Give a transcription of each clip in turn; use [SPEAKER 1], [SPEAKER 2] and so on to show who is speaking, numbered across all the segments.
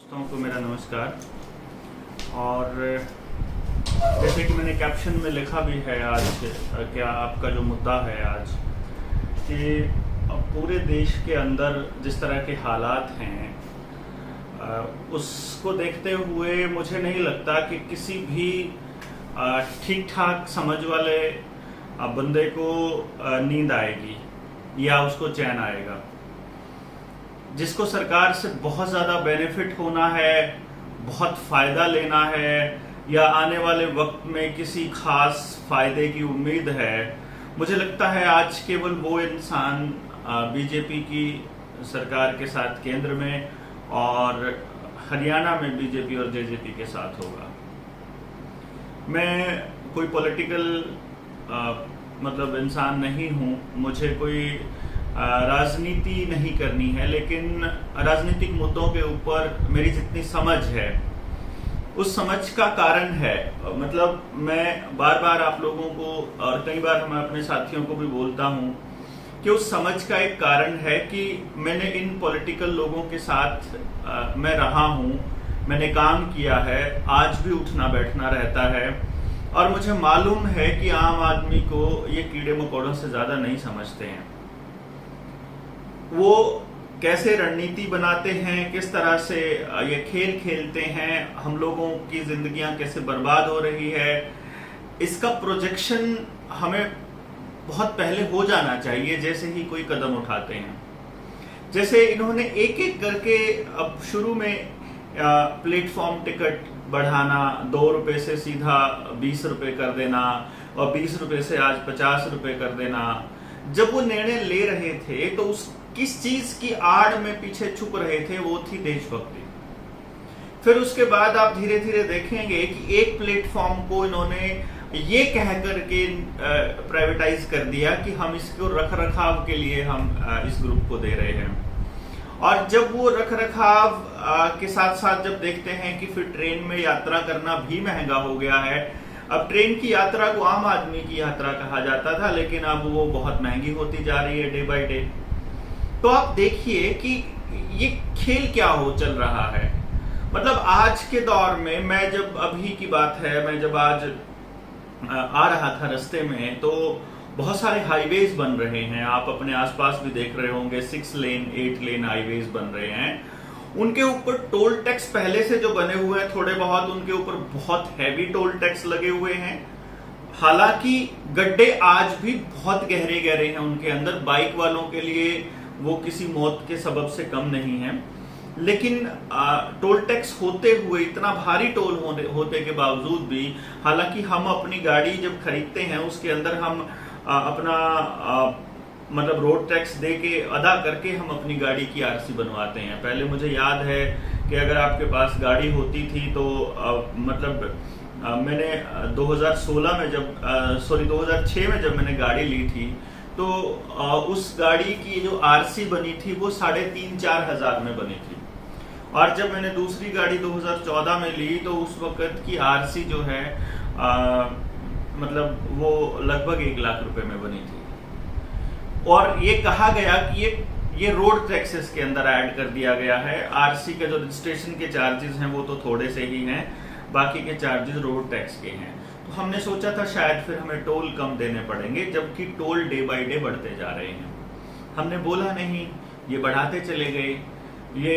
[SPEAKER 1] दोस्तों को मेरा नमस्कार। और जैसे कि मैंने कैप्शन में लिखा भी है, आज क्या आपका जो मुद्दा है आज कि पूरे देश के अंदर जिस तरह के हालात हैं उसको देखते हुए मुझे नहीं लगता कि किसी भी ठीक ठाक समझ वाले बंदे को नींद आएगी या उसको चैन आएगा। जिसको सरकार से बहुत ज़्यादा बेनिफिट होना है, बहुत फ़ायदा लेना है या आने वाले वक्त में किसी खास फ़ायदे की उम्मीद है, मुझे लगता है आज केवल वो इंसान बीजेपी की सरकार के साथ केंद्र में और हरियाणा में बीजेपी और जेजेपी के साथ होगा। मैं कोई पॉलिटिकल मतलब इंसान नहीं हूँ, मुझे कोई राजनीति नहीं करनी है, लेकिन राजनीतिक मुद्दों के ऊपर मेरी जितनी समझ है उस समझ का कारण है, मतलब मैं बार बार आप लोगों को और कई बार मैं अपने साथियों को भी बोलता हूं कि उस समझ का एक कारण है कि मैंने इन पॉलिटिकल लोगों के साथ मैं रहा हूं, मैंने काम किया है, आज भी उठना बैठना रहता है और मुझे मालूम है कि आम आदमी को ये कीड़े मकोड़ों से ज्यादा नहीं समझते हैं। वो कैसे रणनीति बनाते हैं, किस तरह से ये खेल खेलते हैं, हम लोगों की जिंदगियां कैसे बर्बाद हो रही है, इसका प्रोजेक्शन हमें बहुत पहले हो जाना चाहिए जैसे ही कोई कदम उठाते हैं। जैसे इन्होंने एक एक करके अब शुरू में प्लेटफॉर्म टिकट बढ़ाना, 2 रुपए से सीधा 20 रुपए कर देना और 20 रुपए से आज 50 रुपए कर देना। जब वो निर्णय ले रहे थे तो उस किस चीज की आड़ में पीछे छुप रहे थे, वो थी देशभक्ति। फिर उसके बाद आप धीरे धीरे देखेंगे कि एक प्लेटफॉर्म को इन्होंने ये कह करके प्राइवेटाइज कर दिया कि हम इसको रख रखाव के लिए हम इस ग्रुप को दे रहे हैं। और जब वो रख रखाव के साथ साथ जब देखते हैं कि फिर ट्रेन में यात्रा करना भी महंगा हो गया है। अब ट्रेन की यात्रा को आम आदमी की यात्रा कहा जाता था, लेकिन अब वो बहुत महंगी होती जा रही है डे बाय डे। तो आप देखिए कि ये खेल क्या हो चल रहा है। मतलब आज के दौर में, मैं जब अभी की बात है, मैं जब आज आ रहा था रास्ते में तो बहुत सारे हाईवेज बन रहे हैं, आप अपने आसपास भी देख रहे होंगे, 6 लेन 8 लेन हाईवेज बन रहे हैं। उनके ऊपर टोल टैक्स पहले से जो बने हुए हैं थोड़े बहुत, उनके ऊपर बहुत हैवी टोल टैक्स लगे हुए हैं। हालांकि गड्ढे आज भी बहुत गहरे गहरे हैं उनके अंदर, बाइक वालों के लिए वो किसी मौत के सबब से कम नहीं है। लेकिन टोल टैक्स होते हुए, इतना भारी टोल होते के बावजूद भी, हालांकि हम अपनी गाड़ी जब खरीदते हैं उसके अंदर हम अपना मतलब रोड टैक्स दे के अदा करके हम अपनी गाड़ी की आरसी बनवाते हैं। पहले मुझे याद है कि अगर आपके पास गाड़ी होती थी तो मैंने 2016 में जब 2006 में जब मैंने गाड़ी ली थी तो उस गाड़ी की जो आरसी बनी थी वो 3,500-4 हजार में बनी थी। और जब मैंने दूसरी गाड़ी 2014 में ली तो उस वक्त की आरसी जो है मतलब वो लगभग 1 लाख रुपए में बनी थी। और ये कहा गया कि ये रोड टैक्सेस के अंदर ऐड कर दिया गया है। आरसी के जो रजिस्ट्रेशन के चार्जेस हैं वो तो थोड़े से ही हैं, बाकी के चार्जेस रोड टैक्स के हैं। तो हमने सोचा था शायद फिर हमें टोल कम देने पड़ेंगे, जबकि टोल डे बाय डे बढ़ते जा रहे हैं। हमने बोला नहीं, ये बढ़ाते चले गए, ये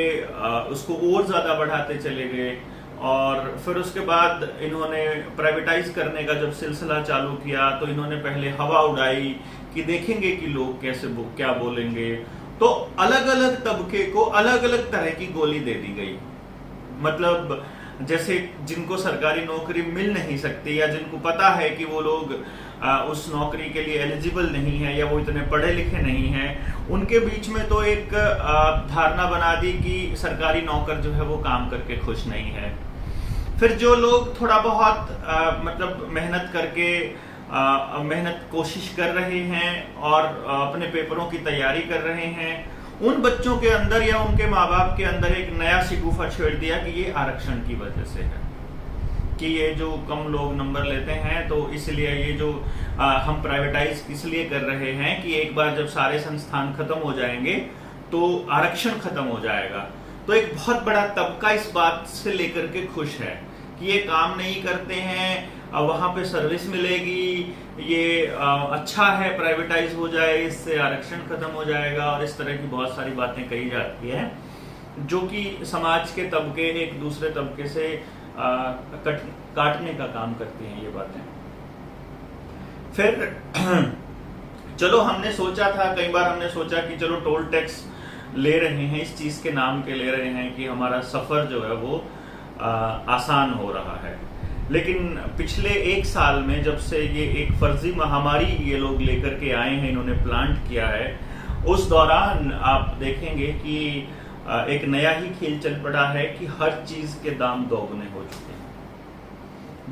[SPEAKER 1] उसको और ज्यादा बढ़ाते चले गए। और फिर उसके बाद इन्होंने प्राइवेटाइज करने का जब सिलसिला चालू किया तो इन्होंने पहले हवा उड़ाई कि देखेंगे कि लोग कैसे क्या बोलेंगे। तो अलग अलग तबके को अलग अलग तरह की गोली दे दी गई। मतलब जैसे जिनको सरकारी नौकरी मिल नहीं सकती या जिनको पता है कि वो लोग उस नौकरी के लिए एलिजिबल नहीं है या वो इतने पढ़े लिखे नहीं हैं, उनके बीच में तो एक धारणा बना दी कि सरकारी नौकर जो है वो काम करके खुश नहीं है। फिर जो लोग थोड़ा बहुत मतलब मेहनत करके कोशिश कर रहे हैं और अपने पेपरों की तैयारी कर रहे हैं, उन बच्चों के अंदर या उनके माँ बाप के अंदर एक नया शिकूफा छेड़ दिया कि ये आरक्षण की वजह से है, कि ये जो कम लोग नंबर लेते हैं तो इसलिए ये जो हम प्राइवेटाइज इसलिए कर रहे हैं कि एक बार जब सारे संस्थान खत्म हो जाएंगे तो आरक्षण खत्म हो जाएगा। तो एक बहुत बड़ा तबका इस बात से लेकर के खुश है कि ये काम नहीं करते हैं, वहां पे सर्विस मिलेगी, ये अच्छा है, प्राइवेटाइज हो जाए, इससे आरक्षण खत्म हो जाएगा, और इस तरह की बहुत सारी बातें कही जाती है जो कि समाज के तबके एक दूसरे तबके से काटने का काम करती हैं ये बातें। फिर चलो हमने सोचा था, कई बार हमने सोचा कि चलो टोल टैक्स ले रहे हैं, इस चीज के नाम के ले रहे हैं कि हमारा सफर जो है वो आसान हो रहा है। लेकिन पिछले 1 साल में जब से ये एक फर्जी महामारी ये लोग लेकर के आए हैं, इन्होंने प्लांट किया है, उस दौरान आप देखेंगे कि एक नया ही खेल चल पड़ा है कि हर चीज के दाम दोगुने हो चुके हैं।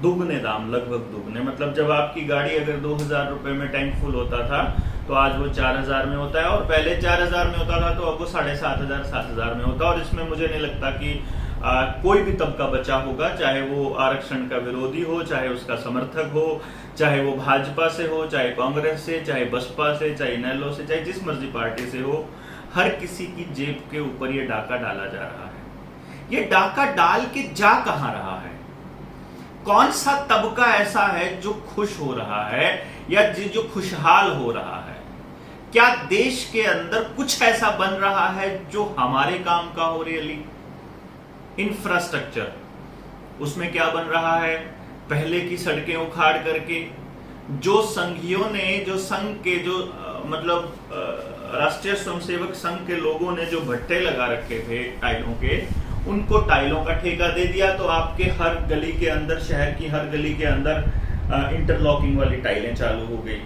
[SPEAKER 1] दुगने दाम, लगभग दुगने। मतलब जब आपकी गाड़ी अगर 2000 रुपए में टैंक फुल होता था तो आज वो 4000 में होता है, और पहले 4000 में होता था तो अब वो 7500 7000 में होता है। और इसमें मुझे नहीं लगता कि कोई भी तबका बचा होगा, चाहे वो आरक्षण का विरोधी हो, चाहे उसका समर्थक हो, चाहे वो भाजपा से हो, चाहे कांग्रेस से, चाहे बसपा से, चाहे इनेलो से, चाहे जिस मर्जी पार्टी से हो, हर किसी की जेब के ऊपर ये डाका डाला जा रहा है। ये डाका डाल के जा कहां रहा है? कौन सा तबका ऐसा है जो खुश हो रहा है या जो खुशहाल हो रहा है? क्या देश के अंदर कुछ ऐसा बन रहा है जो हमारे काम का हो? रियली इंफ्रास्ट्रक्चर, उसमें क्या बन रहा है? पहले की सड़कें उखाड़ करके जो संघियों ने, जो संघ के जो मतलब राष्ट्रीय स्वयंसेवक संघ के लोगों ने जो भट्टे लगा रखे थे टाइलों के, उनको टाइलों का ठेका दे दिया। तो आपके हर गली के अंदर, शहर की हर गली के अंदर इंटरलॉकिंग वाली टाइलें चालू हो गई।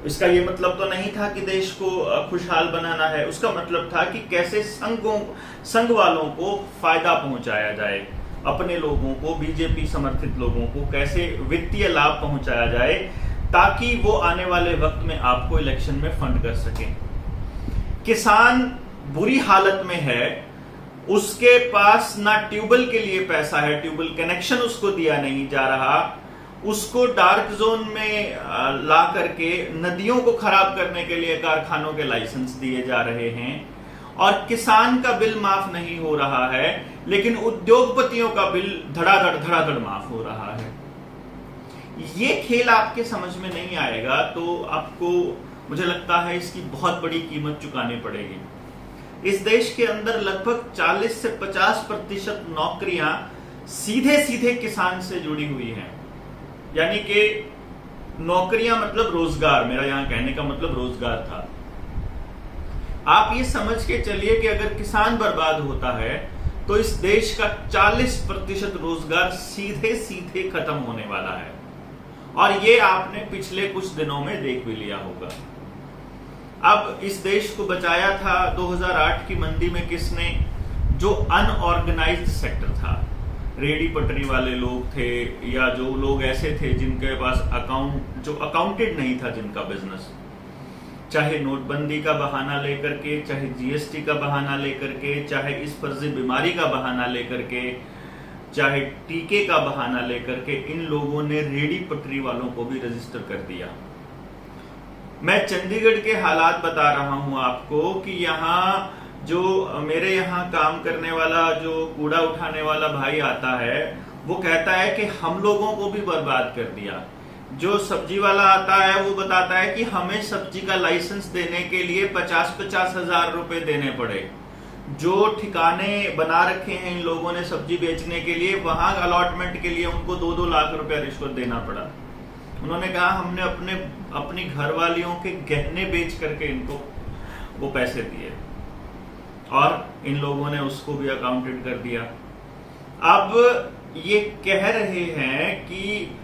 [SPEAKER 1] इसका ये मतलब तो नहीं था कि देश को खुशहाल बनाना है, उसका मतलब था कि कैसे संघ वालों को फायदा पहुंचाया जाए, अपने लोगों को, बीजेपी समर्थित लोगों को कैसे वित्तीय लाभ पहुंचाया जाए ताकि वो आने वाले वक्त में आपको इलेक्शन में फंड कर सकें। किसान बुरी हालत में है, उसके पास ना ट्यूबवेल के लिए पैसा है, ट्यूबवेल कनेक्शन उसको दिया नहीं जा रहा, उसको डार्क जोन में ला करके नदियों को खराब करने के लिए कारखानों के लाइसेंस दिए जा रहे हैं, और किसान का बिल माफ नहीं हो रहा है, लेकिन उद्योगपतियों का बिल धड़ाधड़ माफ हो रहा है। ये खेल आपके समझ में नहीं आएगा तो आपको, मुझे लगता है, इसकी बहुत बड़ी कीमत चुकानी पड़ेगी। इस देश के अंदर लगभग 40 से 50% नौकरियां सीधे किसान से जुड़ी हुई हैं। यानी कि नौकरियां मतलब रोजगार, मेरा यहां कहने का मतलब रोजगार था। आप ये समझ के चलिए कि अगर किसान बर्बाद होता है तो इस देश का 40% रोजगार सीधे खत्म होने वाला है, और ये आपने पिछले कुछ दिनों में देख भी लिया होगा। अब इस देश को बचाया था 2008 की मंदी में किसने? जो अनऑर्गेनाइज्ड सेक्टर था, रेडी पटरी वाले लोग थे, या जो लोग ऐसे थे जिनके पास जो अकाउंटेड नहीं था जिनका बिजनेस, चाहे नोटबंदी का बहाना लेकर के, चाहे जीएसटी का बहाना लेकर के, चाहे इस फर्जी बीमारी का बहाना लेकर के, चाहे टीके का बहाना लेकर के, इन लोगों ने रेडी पटरी वालों को भी रजिस्टर कर दिया। मैं चंडीगढ़ के हालात बता रहा हूं आपको कि यहाँ जो मेरे यहाँ काम करने वाला, जो कूड़ा उठाने वाला भाई आता है, वो कहता है कि हम लोगों को भी बर्बाद कर दिया। जो सब्जी वाला आता है वो बताता है कि हमें सब्जी का लाइसेंस देने के लिए 50-50 हजार रुपए देने पड़े। जो ठिकाने बना रखे हैं इन लोगों ने सब्जी बेचने के लिए, वहां अलॉटमेंट के लिए उनको 2-2 लाख रुपया रिश्वत देना पड़ा। उन्होंने कहा हमने अपनी घरवालियों के गहने बेच करके इनको वो पैसे दिए, और इन लोगों ने उसको भी अकाउंटेड कर दिया। अब ये कह रहे हैं कि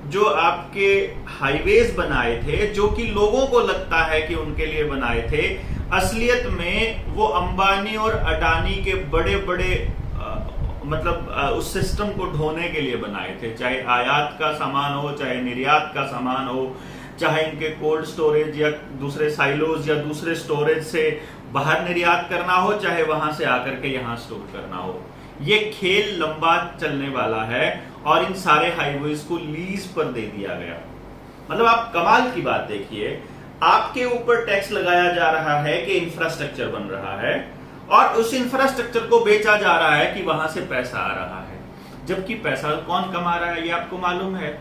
[SPEAKER 1] जो आपके हाईवेज बनाए थे, जो कि लोगों को लगता है कि उनके लिए बनाए थे, असलियत में वो अंबानी और अडानी के बड़े मतलब उस सिस्टम को ढोने के लिए बनाए थे। चाहे आयात का सामान हो, चाहे निर्यात का सामान हो, चाहे इनके कोल्ड स्टोरेज या दूसरे साइलोज या दूसरे स्टोरेज से बाहर निर्यात करना हो, चाहे वहां से आकर के यहाँ स्टोर करना हो। ये खेल लंबा चलने वाला है, और इन सारे हाईवेज को लीज पर दे दिया गया। मतलब आप कमाल की बात देखिए, आपके ऊपर टैक्स लगाया जा रहा है कि इंफ्रास्ट्रक्चर बन रहा है, और उस इंफ्रास्ट्रक्चर को बेचा जा रहा है कि वहां से पैसा आ रहा है, जबकि पैसा कौन कमा रहा है ये आपको मालूम है।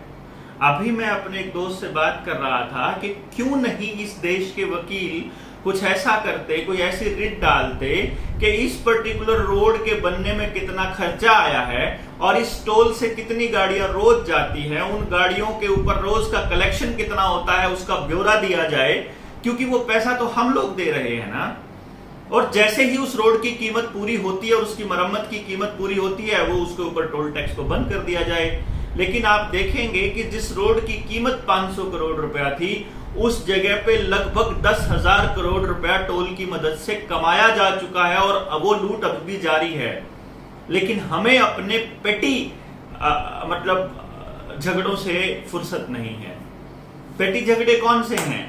[SPEAKER 1] अभी मैं अपने एक दोस्त से बात कर रहा था कि क्यों नहीं इस देश के वकील कुछ ऐसा करते, कोई ऐसी रिट डालते कि इस पर्टिकुलर रोड के बनने में कितना खर्चा आया है और इस टोल से कितनी गाड़ियां रोज जाती हैं, उन गाड़ियों के ऊपर रोज का कलेक्शन कितना होता है उसका ब्यौरा दिया जाए, क्योंकि वो पैसा तो हम लोग दे रहे हैं ना। और जैसे ही उस रोड की कीमत पूरी होती है और उसकी मरम्मत की कीमत पूरी होती है, वो उसके ऊपर टोल टैक्स को बंद कर दिया जाए। लेकिन आप देखेंगे कि जिस रोड की कीमत 500 करोड़ रुपया थी, उस जगह पे लगभग 10,000 करोड़ रुपया टोल की मदद से कमाया जा चुका है और अब वो लूट अब भी जारी है। लेकिन हमें अपने पेटी मतलब झगड़ों से फुर्सत नहीं है। पेटी झगड़े कौन से हैं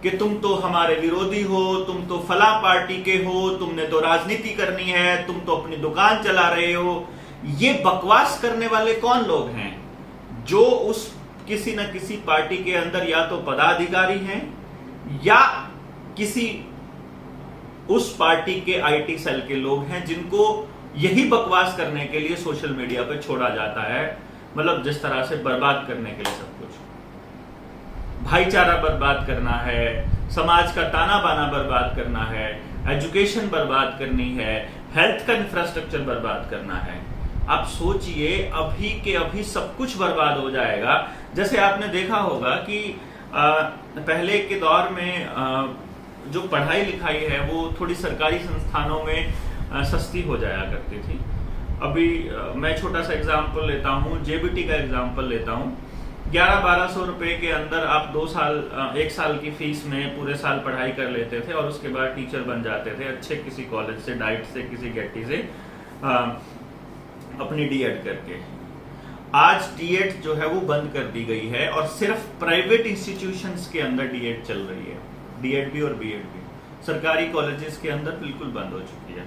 [SPEAKER 1] कि तुम तो हमारे विरोधी हो, तुम तो फला पार्टी के हो, तुमने तो राजनीति करनी है, तुम तो अपनी दुकान चला रहे हो। ये बकवास करने वाले कौन लोग हैं? जो उस किसी न किसी पार्टी के अंदर या तो पदाधिकारी हैं या किसी उस पार्टी के आईटी सेल के लोग हैं, जिनको यही बकवास करने के लिए सोशल मीडिया पे छोड़ा जाता है। मतलब जिस तरह से बर्बाद करने के लिए सब कुछ, भाईचारा बर्बाद करना है, समाज का ताना बाना बर्बाद करना है, एजुकेशन बर्बाद करनी है, हेल्थ का इंफ्रास्ट्रक्चर बर्बाद करना है। आप सोचिए अभी के अभी सब कुछ बर्बाद हो जाएगा। जैसे आपने देखा होगा कि पहले के दौर में जो पढ़ाई लिखाई है वो थोड़ी सरकारी संस्थानों में सस्ती हो जाया करती थी। अभी मैं छोटा सा एग्जांपल लेता हूँ, जेबीटी का एग्जांपल लेता हूँ। 1100-1200 रुपए के अंदर आप 1 साल की फीस में पूरे साल पढ़ाई कर लेते थे और उसके बाद टीचर बन जाते थे अच्छे किसी कॉलेज से, डाइट से, किसी गेटी से अपनी डीएड करके। आज डीएड जो है वो बंद कर दी गई है और सिर्फ प्राइवेट इंस्टीट्यूशंस के अंदर डीएड चल रही है। डीएड भी और बीएड भी सरकारी कॉलेजेस के अंदर बिल्कुल बंद हो चुकी है।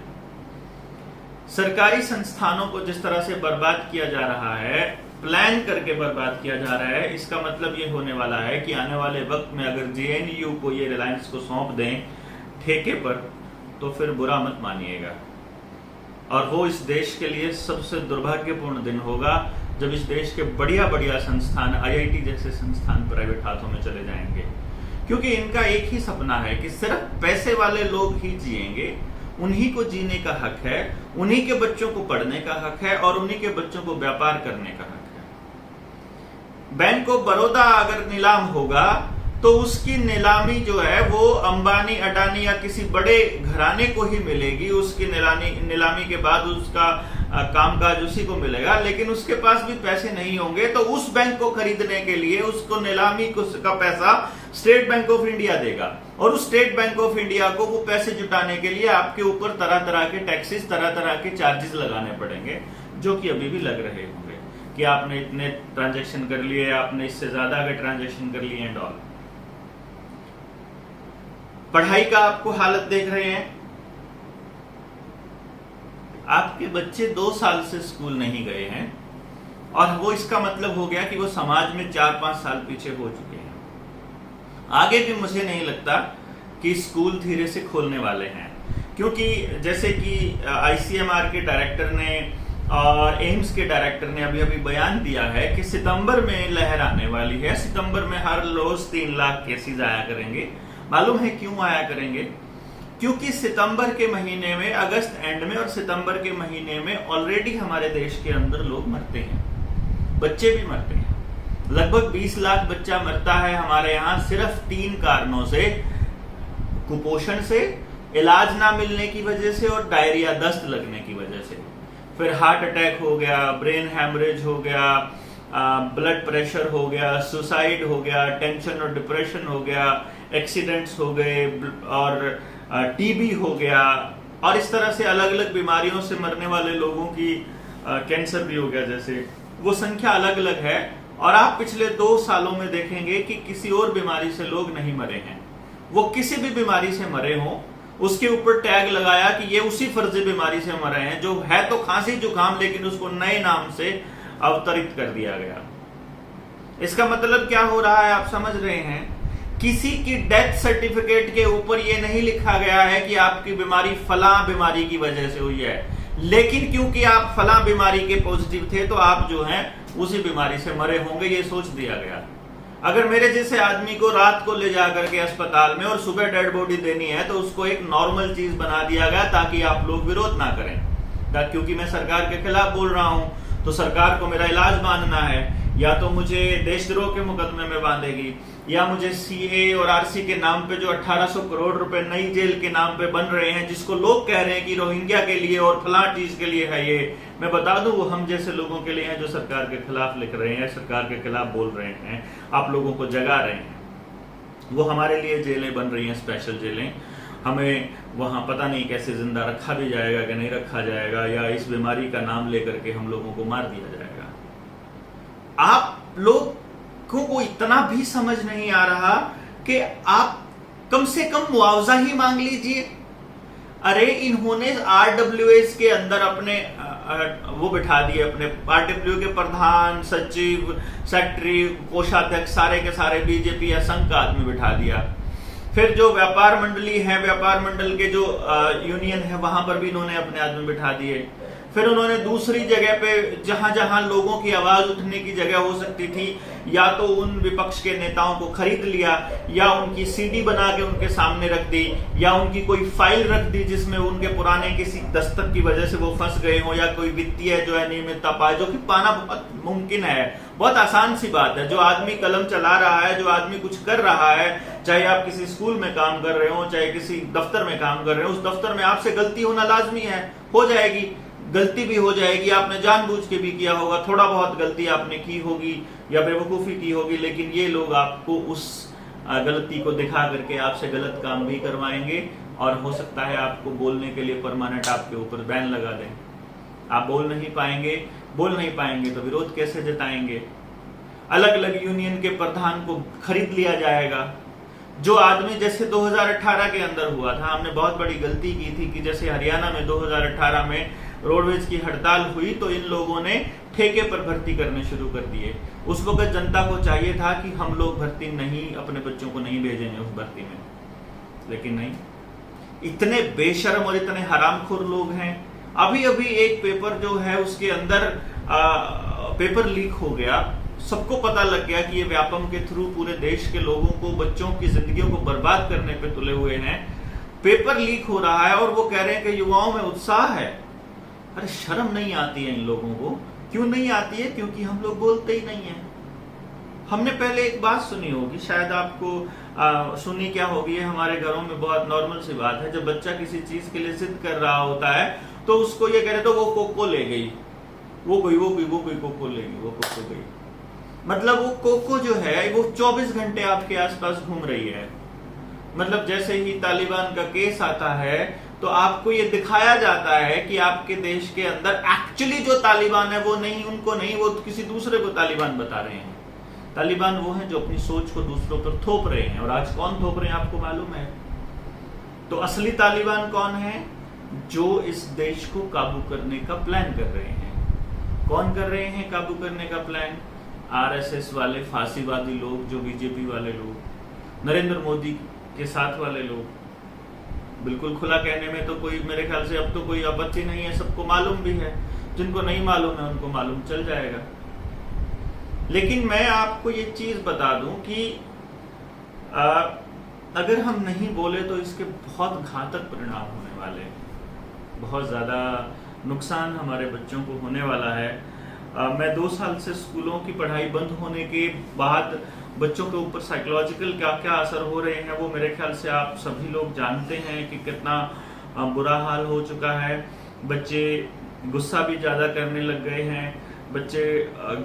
[SPEAKER 1] सरकारी संस्थानों को जिस तरह से बर्बाद किया जा रहा है, प्लान करके बर्बाद किया जा रहा है, इसका मतलब ये होने वाला है कि आने वाले वक्त में अगर जेएनयू को ये रिलायंस को सौंप दें ठेके पर, तो फिर बुरा मत मानिएगा। और वो इस देश के लिए सबसे दुर्भाग्यपूर्ण दिन होगा जब इस देश के बढ़िया बढ़िया संस्थान, आईआईटी जैसे संस्थान प्राइवेट हाथों में चले जाएंगे। क्योंकि इनका एक ही सपना है कि सिर्फ पैसे वाले लोग ही जिएंगे, उन्हीं को जीने का हक है, उन्हीं के बच्चों को पढ़ने का हक है और उन्हीं के बच्चों को व्यापार करने का हक है। बैंक ऑफ बड़ौदा अगर नीलाम होगा तो उसकी नीलामी जो है वो अंबानी, अडानी या किसी बड़े घराने को ही मिलेगी। उसकी नीलामी के बाद उसका कामकाज उसी को मिलेगा, लेकिन उसके पास भी पैसे नहीं होंगे तो उस बैंक को खरीदने के लिए उसको नीलामी का पैसा स्टेट बैंक ऑफ इंडिया देगा और उस स्टेट बैंक ऑफ इंडिया को वो पैसे जुटाने के लिए आपके ऊपर तरह तरह के टैक्सेस, तरह तरह के चार्जेस लगाने पड़ेंगे, जो कि अभी भी लग रहे होंगे कि आपने इतने ट्रांजेक्शन कर लिए, आपने इससे ज्यादा अगर ट्रांजेक्शन कर लिए एंड ऑल। पढ़ाई का आपको हालत देख रहे हैं, आपके बच्चे 2 साल से स्कूल नहीं गए हैं और वो इसका मतलब हो गया कि वो समाज में 4-5 साल पीछे हो चुके हैं। आगे भी मुझे नहीं लगता कि स्कूल धीरे से खोलने वाले हैं, क्योंकि जैसे कि आईसीएमआर के डायरेक्टर ने और एम्स के डायरेक्टर ने अभी अभी बयान दिया है कि सितंबर में लहर आने वाली है। सितंबर में हर रोज 3 लाख केसेस आया करेंगे। मालूम है क्यों आया करेंगे? क्योंकि सितंबर के महीने में, अगस्त एंड में और सितंबर के महीने में ऑलरेडी हमारे देश के अंदर लोग मरते हैं, बच्चे भी मरते हैं। लगभग 20 लाख बच्चा मरता है हमारे यहाँ सिर्फ 3 कारणों से, कुपोषण से, इलाज ना मिलने की वजह से और डायरिया, दस्त लगने की वजह से। फिर हार्ट अटैक हो गया, ब्रेन हैमरेज हो गया, ब्लड प्रेशर हो गया, सुसाइड हो गया, टेंशन और डिप्रेशन हो गया, एक्सीडेंट्स हो गए और टीबी हो गया और इस तरह से अलग अलग बीमारियों से मरने वाले लोगों की, कैंसर भी हो गया जैसे, वो संख्या अलग अलग है। और आप पिछले 2 सालों में देखेंगे कि किसी और बीमारी से लोग नहीं मरे हैं। वो किसी भी बीमारी से मरे हों, उसके ऊपर टैग लगाया कि ये उसी फर्जी बीमारी से मरे हैं, जो है तो खांसी जुकाम, लेकिन उसको नए नाम से अवतरित कर दिया गया। इसका मतलब क्या हो रहा है आप समझ रहे हैं किसी की डेथ सर्टिफिकेट के ऊपर यह नहीं लिखा गया है कि आपकी बीमारी फला बीमारी की वजह से हुई है, लेकिन क्योंकि आप फला बीमारी के पॉजिटिव थे तो आप जो हैं उसी बीमारी से मरे होंगे, ये सोच दिया गया। अगर मेरे जैसे आदमी को रात को ले जाकर के अस्पताल में और सुबह डेड बॉडी देनी है तो उसको एक नॉर्मल चीज बना दिया गया ताकि आप लोग विरोध ना करें। क्योंकि मैं सरकार के खिलाफ बोल रहा हूं तो सरकार को मेरा इलाज बांधना है, या तो मुझे देशद्रोह के मुकदमे में बांधेगी, या मुझे सीए और आरसी के नाम पे जो 1800 करोड़ रुपए नई जेल के नाम पे बन रहे हैं, जिसको लोग कह रहे हैं कि रोहिंग्या के लिए और फलां चीज के लिए है, ये मैं बता दूं वो हम जैसे लोगों के लिए है जो सरकार के खिलाफ लिख रहे हैं, सरकार के खिलाफ बोल रहे हैं, आप लोगों को जगा रहे हैं। वो हमारे लिए जेलें बन रही हैं, स्पेशल जेलें। हमें वहां पता नहीं कैसे जिंदा रखा भी जाएगा कि नहीं रखा जाएगा, या इस बीमारी का नाम लेकर के हम लोगों को मार दिया जाएगा। आप लोगों को इतना भी समझ नहीं आ रहा कि आप कम से कम मुआवजा ही मांग लीजिए। अरे इन्होंने आरडब्ल्यूएस के अंदर अपने वो बिठा दिए, अपने आरडब्ल्यू के प्रधान, सचिव, सेक्रेटरी, कोषाध्यक्ष, सारे के सारे बीजेपी या संघ का आदमी बिठा दिया। फिर जो व्यापार मंडली है, व्यापार मंडल के जो यूनियन है, वहां पर भी इन्होंने अपने आदमी बिठा दिए। फिर उन्होंने दूसरी जगह पे जहां जहां लोगों की आवाज उठने की जगह हो सकती थी, या तो उन विपक्ष के नेताओं को खरीद लिया, या उनकी सीडी बना के उनके सामने रख दी, या उनकी कोई फाइल रख दी जिसमें उनके पुराने किसी दस्तक की वजह से वो फंस गए हो, या कोई वित्तीय जो है नियमितता पाए, जो कि पाना बहुत मुमकिन है, बहुत आसान सी बात है। जो आदमी कलम चला रहा है, जो आदमी कुछ कर रहा है, चाहे आप किसी स्कूल में काम कर रहे हो, चाहे किसी दफ्तर में काम कर रहे हो, उस दफ्तर में आपसे गलती होना लाजमी है, हो जाएगी, गलती भी हो जाएगी, आपने जानबूझ के भी किया होगा, थोड़ा बहुत गलती आपने की होगी या बेवकूफी की होगी, लेकिन ये लोग आपको उस गलती को दिखा करके आपसे गलत काम भी करवाएंगे, और हो सकता है आपको बोलने के लिए परमानेंट आपके ऊपर बैन लगा दें। आप बोल नहीं पाएंगे तो विरोध कैसे जताएंगे? अलग अलग यूनियन के प्रधान को खरीद लिया जाएगा। जो आदमी जैसे 2018 के अंदर हुआ था, हमने बहुत बड़ी गलती की थी कि जैसे हरियाणा में 2018 में रोडवेज की हड़ताल हुई तो इन लोगों ने ठेके पर भर्ती करने शुरू कर दिए। उस वक्त जनता को चाहिए था कि हम लोग भर्ती नहीं, अपने बच्चों को नहीं भेजेंगे उस भर्ती में, लेकिन नहीं, इतने बेशर्म और इतने हरामखोर लोग हैं। अभी अभी एक पेपर जो है उसके अंदर पेपर लीक हो गया, सबको पता लग गया कि ये व्यापम के थ्रू पूरे देश के लोगों को, बच्चों की जिंदगियों को बर्बाद करने पे तुले हुए हैं। पेपर लीक हो रहा है और वो कह रहे हैं कि युवाओं में उत्साह है। अरे शर्म नहीं आती है इन लोगों को? क्यों नहीं आती है? क्योंकि हम लोग बोलते ही नहीं है। हमने पहले एक बात सुनी होगी, शायद आपको सुनी क्या होगी, हमारे घरों में बहुत नॉर्मल सी बात है, जब बच्चा किसी चीज के लिए जिद कर रहा होता है तो उसको ये कह रहे तो वो कोको ले गई, वो कोई कोको ले गई, वो कोको गई। मतलब वो कोको जो है वो 24 घंटे आपके आसपास घूम रही है। मतलब जैसे ही तालिबान का केस आता है तो आपको ये दिखाया जाता है कि आपके देश के अंदर एक्चुअली जो तालिबान है वो नहीं, उनको नहीं, वो किसी दूसरे को तालिबान बता रहे हैं। तालिबान वो हैं जो अपनी सोच को दूसरों पर थोप रहे हैं, और आज कौन थोप रहे हैं आपको मालूम है? तो असली तालिबान कौन है? जो इस देश को काबू करने का प्लान कर रहे हैं। कौन कर रहे हैं काबू करने का प्लान? आरएसएस वाले फांसीवादी लोग, जो बीजेपी वाले लोग, नरेंद्र मोदी के साथ वाले लोग। बिल्कुल खुला कहने में तो कोई, मेरे ख्याल से अब तो कोई आपत्ति नहीं है, सबको मालूम भी है। जिनको नहीं मालूम है उनको मालूम चल जाएगा। लेकिन मैं आपको ये चीज बता दूं कि अगर हम नहीं बोले तो इसके बहुत घातक परिणाम होने वाले हैं, बहुत ज्यादा नुकसान हमारे बच्चों को होने वाला है। मैं 2 साल से स्कूलों की पढ़ाई बंद होने के बाद बच्चों के ऊपर साइकोलॉजिकल क्या क्या असर हो रहे हैं वो मेरे ख्याल से आप सभी लोग जानते हैं कि कितना बुरा हाल हो चुका है। बच्चे गुस्सा भी ज्यादा करने लग गए हैं, बच्चे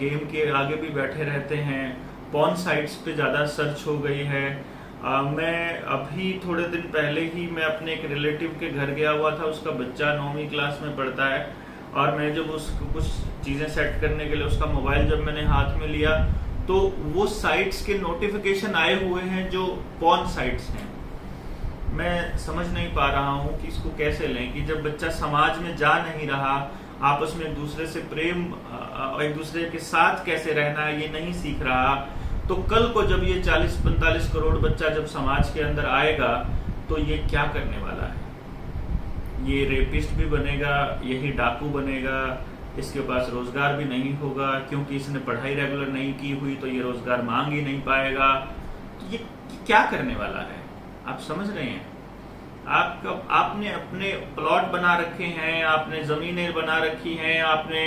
[SPEAKER 1] गेम के आगे भी बैठे रहते हैं, पॉर्न साइट्स पे ज्यादा सर्च हो गई है। मैं अभी थोड़े दिन पहले ही मैं अपने एक रिलेटिव के घर गया हुआ था, उसका बच्चा 9वीं क्लास में पढ़ता है, और मैं जब उसको कुछ चीजें सेट करने के लिए उसका मोबाइल जब मैंने हाथ में लिया तो वो साइट्स के नोटिफिकेशन आए हुए हैं जो पॉर्न साइट्स हैं। मैं समझ नहीं पा रहा हूँ कि इसको कैसे लें, कि जब बच्चा समाज में जा नहीं रहा, आपस में एक दूसरे से प्रेम, एक दूसरे के साथ कैसे रहना है ये नहीं सीख रहा, तो कल को जब ये 40-45 करोड़ बच्चा जब समाज के अंदर आएगा तो ये क्या करने वाला है? ये रेपिस्ट भी बनेगा, यही डाकू बनेगा, इसके पास रोजगार भी नहीं होगा, क्योंकि इसने पढ़ाई रेगुलर नहीं की हुई तो ये रोजगार मांग ही नहीं पाएगा। तो ये क्या करने वाला है? आप समझ रहे हैं? आपने अपने प्लॉट बना रखे हैं, आपने जमीनें बना रखी हैं, आपने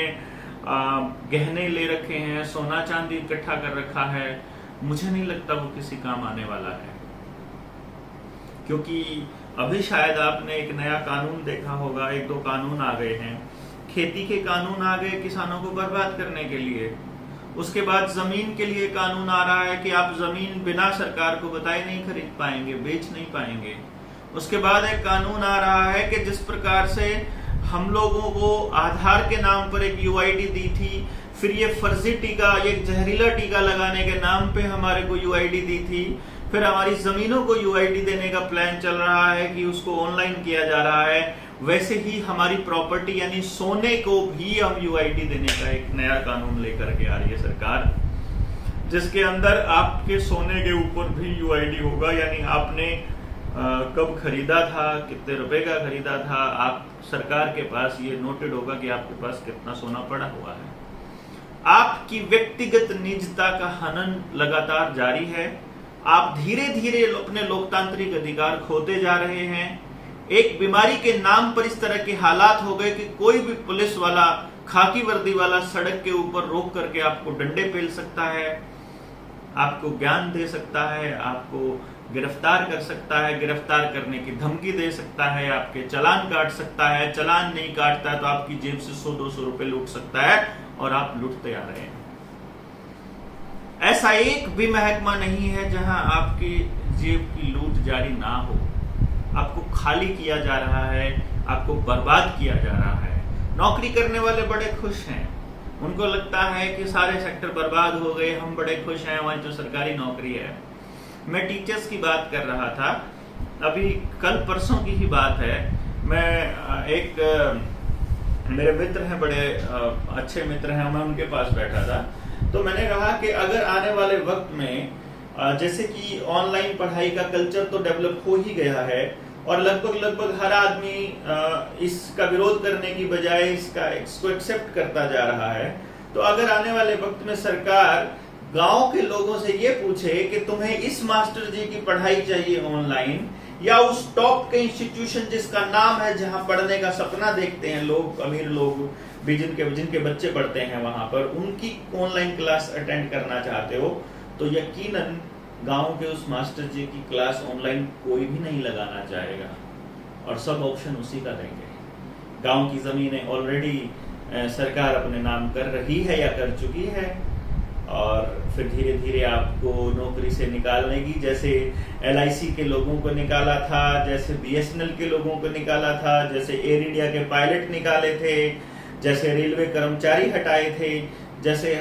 [SPEAKER 1] गहने ले रखे हैं, सोना चांदी इकट्ठा कर रखा है। मुझे नहीं लगता वो किसी काम आने वाला है, क्योंकि अभी शायद आपने एक नया कानून देखा होगा, 1-2 कानून आ गए हैं। खेती के कानून आ गए किसानों को बर्बाद करने के लिए। उसके बाद जमीन के लिए कानून आ रहा है कि आप जमीन बिना सरकार को बताए नहीं खरीद पाएंगे, बेच नहीं पाएंगे। उसके बाद एक कानून आ रहा है कि जिस प्रकार से हम लोगों को आधार के नाम पर एक यूआईडी दी थी, फिर ये फर्जी टीका, ये जहरीला टीका लगाने के नाम पे हमारे को यूआईडी दी थी, फिर हमारी जमीनों को यूआईडी देने का प्लान चल रहा है कि उसको ऑनलाइन किया जा रहा है। वैसे ही हमारी प्रॉपर्टी यानी सोने को भी हम यूआईडी देने का एक नया कानून लेकर के आ रही है सरकार, जिसके अंदर आपके सोने के ऊपर भी यूआईडी होगा। यानी आपने कब खरीदा था, कितने रुपए का खरीदा था, आप सरकार के पास ये नोटेड होगा कि आपके पास कितना सोना पड़ा हुआ है। आपकी व्यक्तिगत निजता का हनन लगातार जारी है। आप धीरे धीरे अपने लोकतांत्रिक अधिकार खोते जा रहे हैं। एक बीमारी के नाम पर इस तरह के हालात हो गए कि कोई भी पुलिस वाला, खाकी वर्दी वाला सड़क के ऊपर रोक करके आपको डंडे पेल सकता है, आपको ज्ञान दे सकता है, आपको गिरफ्तार कर सकता है, गिरफ्तार करने की धमकी दे सकता है, आपके चालान काट सकता है, चालान नहीं काटता है तो आपकी जेब से 100-200 रुपए लूट सकता है, और आप लूटते आ रहे हैं। ऐसा एक भी महकमा नहीं है जहां आपकी जेब की लूट जारी ना हो। आपको खाली किया जा रहा है, आपको बर्बाद किया जा रहा है। नौकरी करने वाले बड़े खुश हैं, उनको लगता है कि सारे सेक्टर बर्बाद हो गए, हम बड़े खुश हैं, हमारी जो सरकारी नौकरी है। मैं टीचर्स की बात कर रहा था, अभी कल परसों की ही बात है। मैं मेरे मित्र हैं, बड़े अच्छे मित्र हैं, मैं उनके पास बैठा था, तो मैंने कहा कि अगर आने वाले वक्त में जैसे कि ऑनलाइन पढ़ाई का कल्चर तो डेवलप हो ही गया है और लगभग हर आदमी इसका विरोध करने की बजाय इसको एक्सेप्ट करता जा रहा है, तो अगर आने वाले वक्त में सरकार गांव के लोगों से ये पूछे कि तुम्हें इस मास्टर जी की पढ़ाई चाहिए ऑनलाइन या उस टॉप के इंस्टीट्यूशन जिसका नाम है जहां पढ़ने का सपना देखते हैं लोग, अमीर लोग भी, जिनके बच्चे पढ़ते हैं वहां पर, उनकी ऑनलाइन क्लास अटेंड करना चाहते हो, तो यकीनन गांव के उस मास्टर जी की क्लास ऑनलाइन कोई भी नहीं लगाना चाहेगा और सब ऑप्शन उसी का देंगे। गांव की जमीनें ऑलरेडी सरकार अपने नाम कर रही है या कर चुकी है, और फिर धीरे धीरे आपको नौकरी से निकाल लेगी, जैसे LIC के लोगों को निकाला था, जैसे BSNL के लोगों को निकाला था, जैसे एयर इंडिया के पायलट निकाले थे, जैसे रेलवे कर्मचारी हटाए थे, जैसे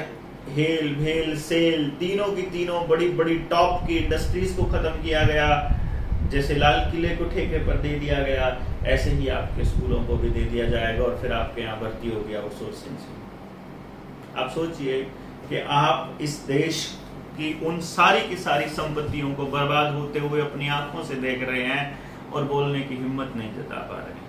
[SPEAKER 1] हेल भेल सेल तीनों की तीनों बड़ी बड़ी टॉप की इंडस्ट्रीज को खत्म किया गया, जैसे लाल किले को ठेके पर दे दिया गया, ऐसे ही आपके स्कूलों को भी दे दिया जाएगा और फिर आपके यहाँ भर्ती होगी आउटसोर्सिंग से। आप सोचिए कि आप इस देश की उन सारी की सारी संपत्तियों को बर्बाद होते हुए अपनी आंखों से देख रहे हैं और बोलने की हिम्मत नहीं जता पा रहे हैं।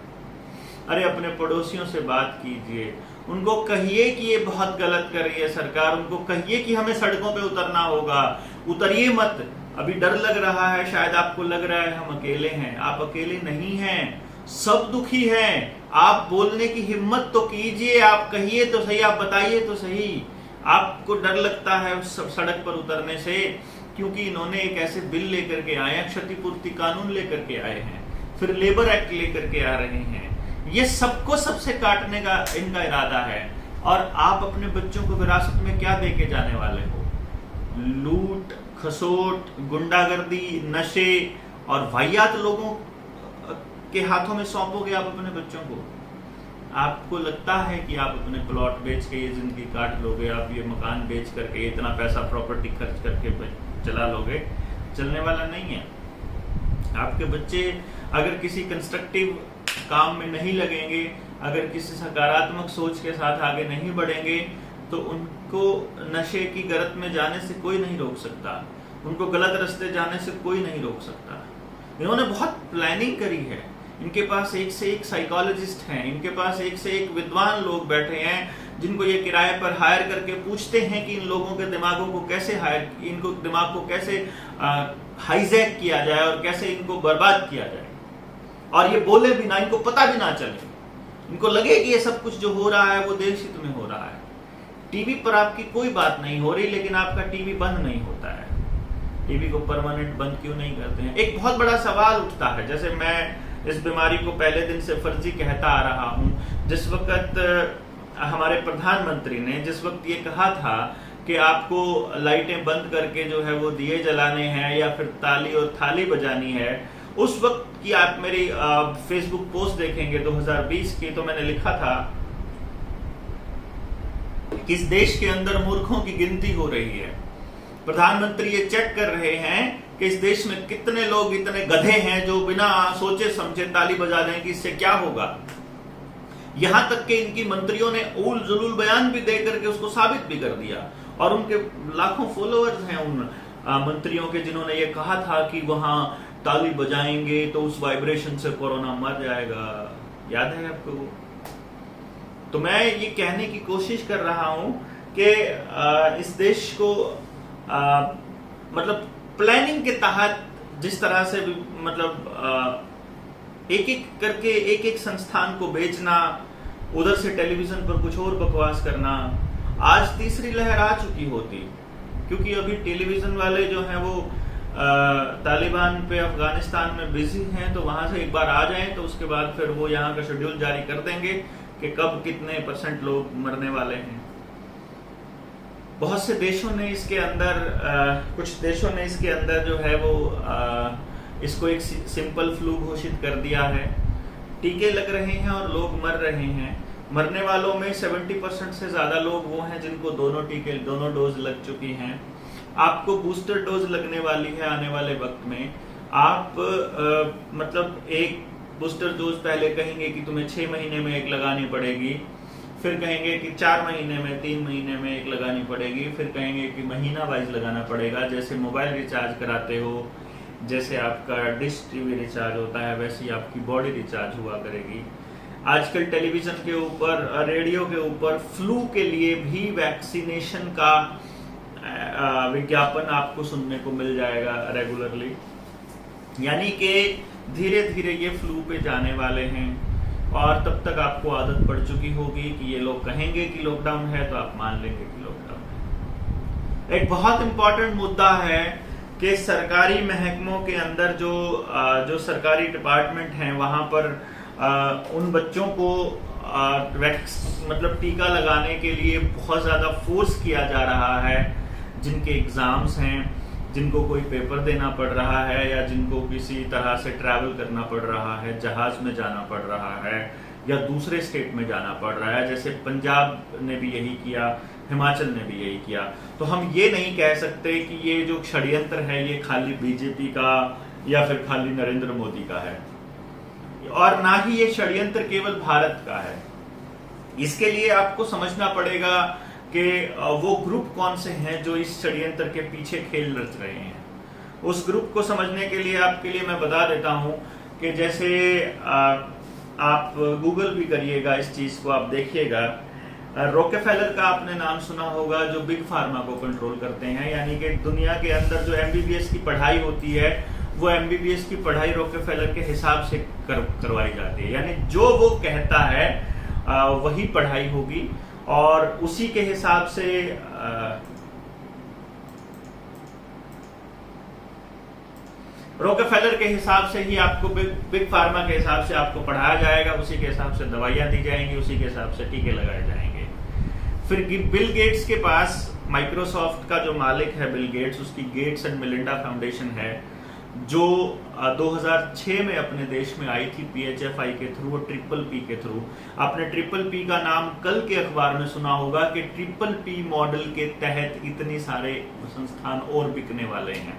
[SPEAKER 1] अरे अपने पड़ोसियों से बात कीजिए, उनको कहिए कि ये बहुत गलत कर रही है सरकार, उनको कहिए कि हमें सड़कों पे उतरना होगा। उतरिए मत, अभी डर लग रहा है, शायद आपको लग रहा है हम अकेले हैं, आप अकेले नहीं हैं, सब दुखी हैं। आप बोलने की हिम्मत तो कीजिए, आप कहिए तो सही, आप बताइए तो सही। आपको डर लगता है सड़क पर उतरने से क्योंकि इन्होंने एक ऐसे बिल लेकर के आए हैं, क्षतिपूर्ति कानून लेकर के आए हैं, फिर लेबर एक्ट लेकर के आ रहे हैं, ये सबको सबसे काटने का इनका इरादा है। और आप अपने बच्चों को विरासत में क्या देके जाने वाले हो? लूट खसोट, गुंडागर्दी, नशे और वाहियात लोगों के हाथों में सौंपोगे आप अपने बच्चों को? आपको लगता है कि आप अपने प्लॉट बेच के ये जिंदगी काट लोगे, आप ये मकान बेच करके इतना पैसा प्रॉपर्टी खर्च करके चला लोगे? चलने वाला नहीं है। आपके बच्चे अगर किसी कंस्ट्रक्टिव काम में नहीं लगेंगे, अगर किसी सकारात्मक सोच के साथ आगे नहीं बढ़ेंगे, तो उनको नशे की गलत में जाने से कोई नहीं रोक सकता, उनको गलत रास्ते जाने से कोई नहीं रोक सकता। इन्होंने बहुत प्लानिंग करी है, इनके पास एक से एक साइकोलॉजिस्ट हैं, इनके पास एक से एक विद्वान लोग बैठे हैं जिनको ये किराए पर हायर करके पूछते हैं कि इन लोगों के दिमागों को कैसे इनको दिमाग को कैसे हाईजैक किया जाए और कैसे इनको बर्बाद किया जाए, और ये बोले भी ना, इनको पता भी ना चले, इनको लगे कि ये सब कुछ जो हो रहा है वो देश हित में हो रहा है। टीवी पर आपकी कोई बात नहीं हो रही, लेकिन आपका टीवी बंद नहीं होता है। टीवी को परमानेंट बंद क्यों नहीं करते हैं? एक बहुत बड़ा सवाल उठता है, जैसे मैं इस बीमारी को पहले दिन से फर्जी कहता आ रहा हूं। जिस वक्त हमारे प्रधानमंत्री ने जिस वक्त ये कहा था कि आपको लाइटें बंद करके जो है वो दिए जलाने हैं या फिर ताली और थाली बजानी है, उस वक्त की आप मेरी फेसबुक पोस्ट देखेंगे 2020 की, तो मैंने लिखा था कि इस देश के अंदर मूर्खों की गिनती हो रही है। प्रधानमंत्री ये चेक कर रहे हैं कि इस देश में कितने लोग इतने गधे हैं जो बिना सोचे समझे ताली बजा दें कि इससे क्या होगा। यहां तक कि इनकी मंत्रियों ने उल जुलूल बयान भी दे करके उसको साबित भी कर दिया, और उनके लाखों फॉलोअर्स हैं उन मंत्रियों के जिन्होंने ये कहा था कि वहां ताली बजाएंगे तो उस वाइब्रेशन से कोरोना मर जाएगा। याद है आपको? तो मैं ये कहने की कोशिश कर रहा हूं कि इस देश को मतलब प्लानिंग के तहत जिस तरह से मतलब एक एक करके एक एक संस्थान को बेचना, उधर से टेलीविजन पर कुछ और बकवास करना, आज तीसरी लहर आ चुकी होती, क्योंकि अभी टेलीविजन वाले जो हैं वो तालिबान पे अफगानिस्तान में बिजी हैं, तो वहां से एक बार आ जाएं तो उसके बाद फिर वो यहाँ का शेड्यूल जारी कर देंगे कि कब कितने % लोग मरने वाले हैं। बहुत से देशों ने इसके अंदर कुछ देशों ने इसके अंदर जो है वो इसको एक सिंपल फ्लू घोषित कर दिया है। टीके लग रहे हैं और लोग मर रहे हैं। मरने वालों में 70% से ज्यादा लोग वो हैं जिनको दोनों डोज लग चुकी हैं। आपको बूस्टर डोज लगने वाली है आने वाले वक्त में। आप मतलब एक बूस्टर डोज पहले कहेंगे कि तुम्हें 6 महीने में एक लगानी पड़ेगी, फिर कहेंगे कि 4 महीने में 3 महीने में एक लगानी पड़ेगी, फिर कहेंगे कि महीना वाइज लगाना पड़ेगा। जैसे मोबाइल रिचार्ज कराते हो, जैसे आपका डिश टीवी रिचार्ज होता है, वैसे ही आपकी बॉडी रिचार्ज हुआ करेगी। आजकल टेलीविजन के ऊपर, रेडियो के ऊपर फ्लू के लिए भी वैक्सीनेशन का विज्ञापन आपको सुनने को मिल जाएगा रेगुलरली। यानी कि धीरे धीरे ये फ्लू पे जाने वाले हैं, और तब तक आपको आदत पड़ चुकी होगी कि ये लोग कहेंगे कि लॉकडाउन है तो आप मान लेंगे कि लॉकडाउन है। एक बहुत इंपॉर्टेंट मुद्दा है कि सरकारी महकमों के अंदर जो सरकारी डिपार्टमेंट हैं, वहां पर उन बच्चों को मतलब टीका लगाने के लिए बहुत ज्यादा फोर्स किया जा रहा है, जिनके एग्जाम्स हैं, जिनको कोई पेपर देना पड़ रहा है, या जिनको किसी तरह से ट्रैवल करना पड़ रहा है, जहाज में जाना पड़ रहा है, या दूसरे स्टेट में जाना पड़ रहा है। जैसे पंजाब ने भी यही किया, हिमाचल ने भी यही किया। तो हम ये नहीं कह सकते कि ये जो षड्यंत्र है ये खाली बीजेपी का या फिर खाली नरेंद्र मोदी का है, और ना ही ये षड्यंत्र केवल भारत का है। इसके लिए आपको समझना पड़ेगा कि वो ग्रुप कौन से हैं जो इस षड्यंत्र के पीछे खेल रच रहे हैं। उस ग्रुप को समझने के लिए आपके लिए मैं बता देता हूं कि जैसे आप गूगल भी करिएगा इस चीज को, आप देखिएगा। रॉकेफेलर का आपने नाम सुना होगा, जो बिग फार्मा को कंट्रोल करते हैं। यानी कि दुनिया के अंदर जो MBBS की पढ़ाई होती है, वो MBBS की पढ़ाई रॉकेफेलर के हिसाब से करवाई जाती है। यानी जो वो कहता है वही पढ़ाई होगी, और उसी के हिसाब से रॉकेफेलर के हिसाब से ही आपको बिग फार्मा के हिसाब से आपको पढ़ाया जाएगा, उसी के हिसाब से दवाइयां दी जाएंगी, उसी के हिसाब से टीके लगाए जाएंगे। फिर बिल गेट्स के पास, माइक्रोसॉफ्ट का जो मालिक है बिल गेट्स, उसकी गेट्स एंड मिलिंडा फाउंडेशन है, जो 2006 में अपने देश में आई थी PHFI के थ्रू और PPP के थ्रू। आपने PPP का नाम कल के अखबार में सुना होगा कि PPP मॉडल के तहत इतने सारे संस्थान और बिकने वाले हैं।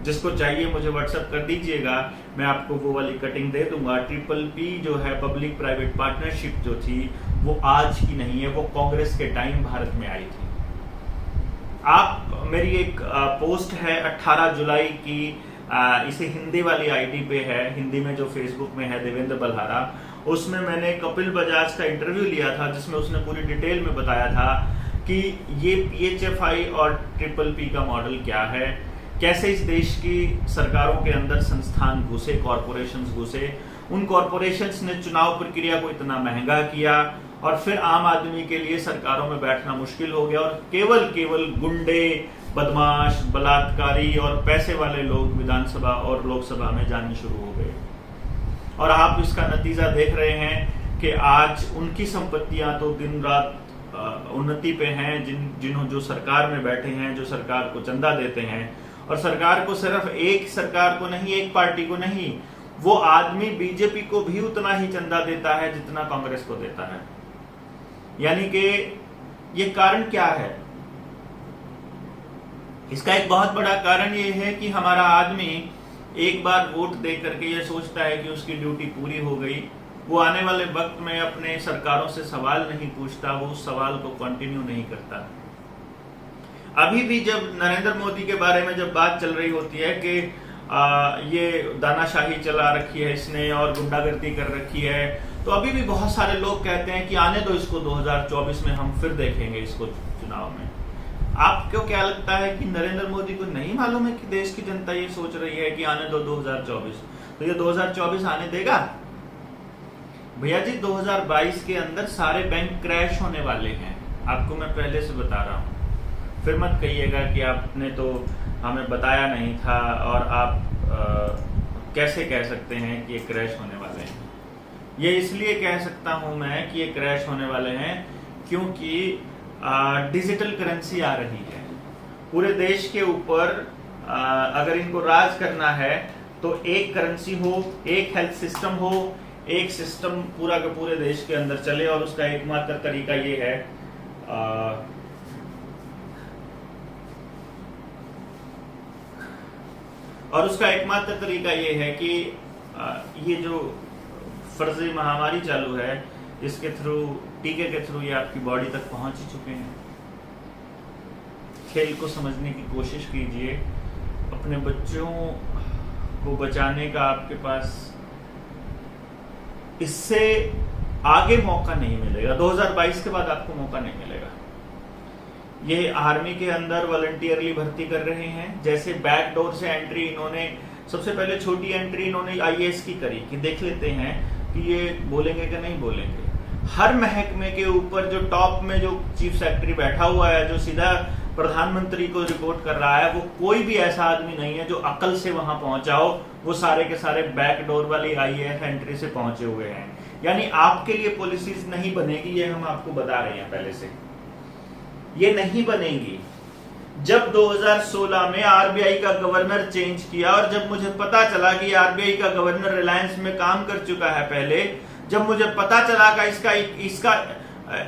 [SPEAKER 1] जिसको चाहिए मुझे व्हाट्सएप कर दीजिएगा, मैं आपको वो वाली कटिंग दे दूंगा। PPP जो है, पब्लिक प्राइवेट पार्टनरशिप जो थी, वो आज की नहीं है, वो कांग्रेस के टाइम भारत में आई थी। आप मेरी एक पोस्ट है 18 जुलाई की, इसे हिंदी वाली आईडी पे है, हिंदी में जो फेसबुक में है देवेंद्र बल्हारा, उसमें मैंने कपिल बजाज का इंटरव्यू लिया था जिसमें उसने पूरी डिटेल में बताया था कि ये PHFI और PPP का मॉडल क्या है, कैसे इस देश की सरकारों के अंदर संस्थान घुसे, कॉरपोरेशंस घुसे, उन कॉरपोरेशंस ने चुनाव प्रक्रिया को इतना महंगा किया और फिर आम आदमी के लिए सरकारों में बैठना मुश्किल हो गया और केवल गुंडे, बदमाश, बलात्कारी और पैसे वाले लोग विधानसभा और लोकसभा में जाने शुरू हो गए। और आप इसका नतीजा देख रहे हैं कि आज उनकी संपत्तियां तो दिन रात उन्नति पे हैं, जो सरकार में बैठे हैं, जो सरकार को चंदा देते हैं, और सरकार को सिर्फ एक सरकार को नहीं, एक पार्टी को नहीं, वो आदमी बीजेपी को भी उतना ही चंदा देता है जितना कांग्रेस को देता है। यानी कि ये कारण क्या है? इसका एक बहुत बड़ा कारण ये है कि हमारा आदमी एक बार वोट दे करके ये सोचता है कि उसकी ड्यूटी पूरी हो गई, वो आने वाले वक्त में अपने सरकारों से सवाल नहीं पूछता, वो उस सवाल को कंटिन्यू नहीं करता। अभी भी जब नरेंद्र मोदी के बारे में जब बात चल रही होती है कि ये दानाशाही चला रखी है इसने और गुंडागर्दी कर रखी है, तो अभी भी बहुत सारे लोग कहते हैं कि आने दो इसको, 2024 में हम फिर देखेंगे इसको चुनाव में। आपको क्या लगता है कि नरेंद्र मोदी को नहीं मालूम है कि देश की जनता ये सोच रही है कि आने दो 2024, तो ये 2024 आने देगा? भैया जी 2022 के अंदर सारे बैंक क्रैश होने वाले हैं, आपको मैं पहले से बता रहा हूं। फिर मत कहिएगा कि आपने तो हमें बताया नहीं था और आप कैसे कह सकते हैं कि ये क्रैश होने वाले हैं। ये इसलिए कह सकता हूं मैं कि ये क्रैश होने वाले हैं क्योंकि डिजिटल करेंसी आ रही है पूरे देश के ऊपर। अगर इनको राज करना है तो एक करेंसी हो, एक हेल्थ सिस्टम हो, एक सिस्टम पूरा के पूरे देश के अंदर चले, और उसका एकमात्र तरीका ये है कि ये जो फर्जी महामारी चालू है इसके थ्रू, टीके के थ्रू ये आपकी बॉडी तक पहुंच ही चुके हैं। खेल को समझने की कोशिश कीजिए, अपने बच्चों को बचाने का आपके पास इससे आगे मौका नहीं मिलेगा। 2022 के बाद आपको मौका नहीं मिलेगा। ये आर्मी के अंदर वॉलंटियरली भर्ती कर रहे हैं, जैसे बैकडोर से एंट्री इन्होंने, सबसे पहले छोटी एंट्री इन्होंने IAS की करी कि देख लेते हैं कि ये बोलेंगे कि नहीं बोलेंगे। हर महकमे के ऊपर जो टॉप में जो चीफ सेक्रेटरी बैठा हुआ है, जो सीधा प्रधानमंत्री को रिपोर्ट कर रहा है, वो कोई भी ऐसा आदमी नहीं है जो अकल से वहां पहुंचा हो। वो सारे के सारे बैकडोर वाली IAS एंट्री से पहुंचे हुए हैं। यानी आपके लिए पॉलिसीज नहीं बनेगी, ये हम आपको बता रहे हैं पहले से, ये नहीं बनेगी। जब 2016 में RBI का गवर्नर चेंज किया और जब मुझे पता चला कि RBI का गवर्नर रिलायंस में काम कर चुका है पहले, जब मुझे पता चला कि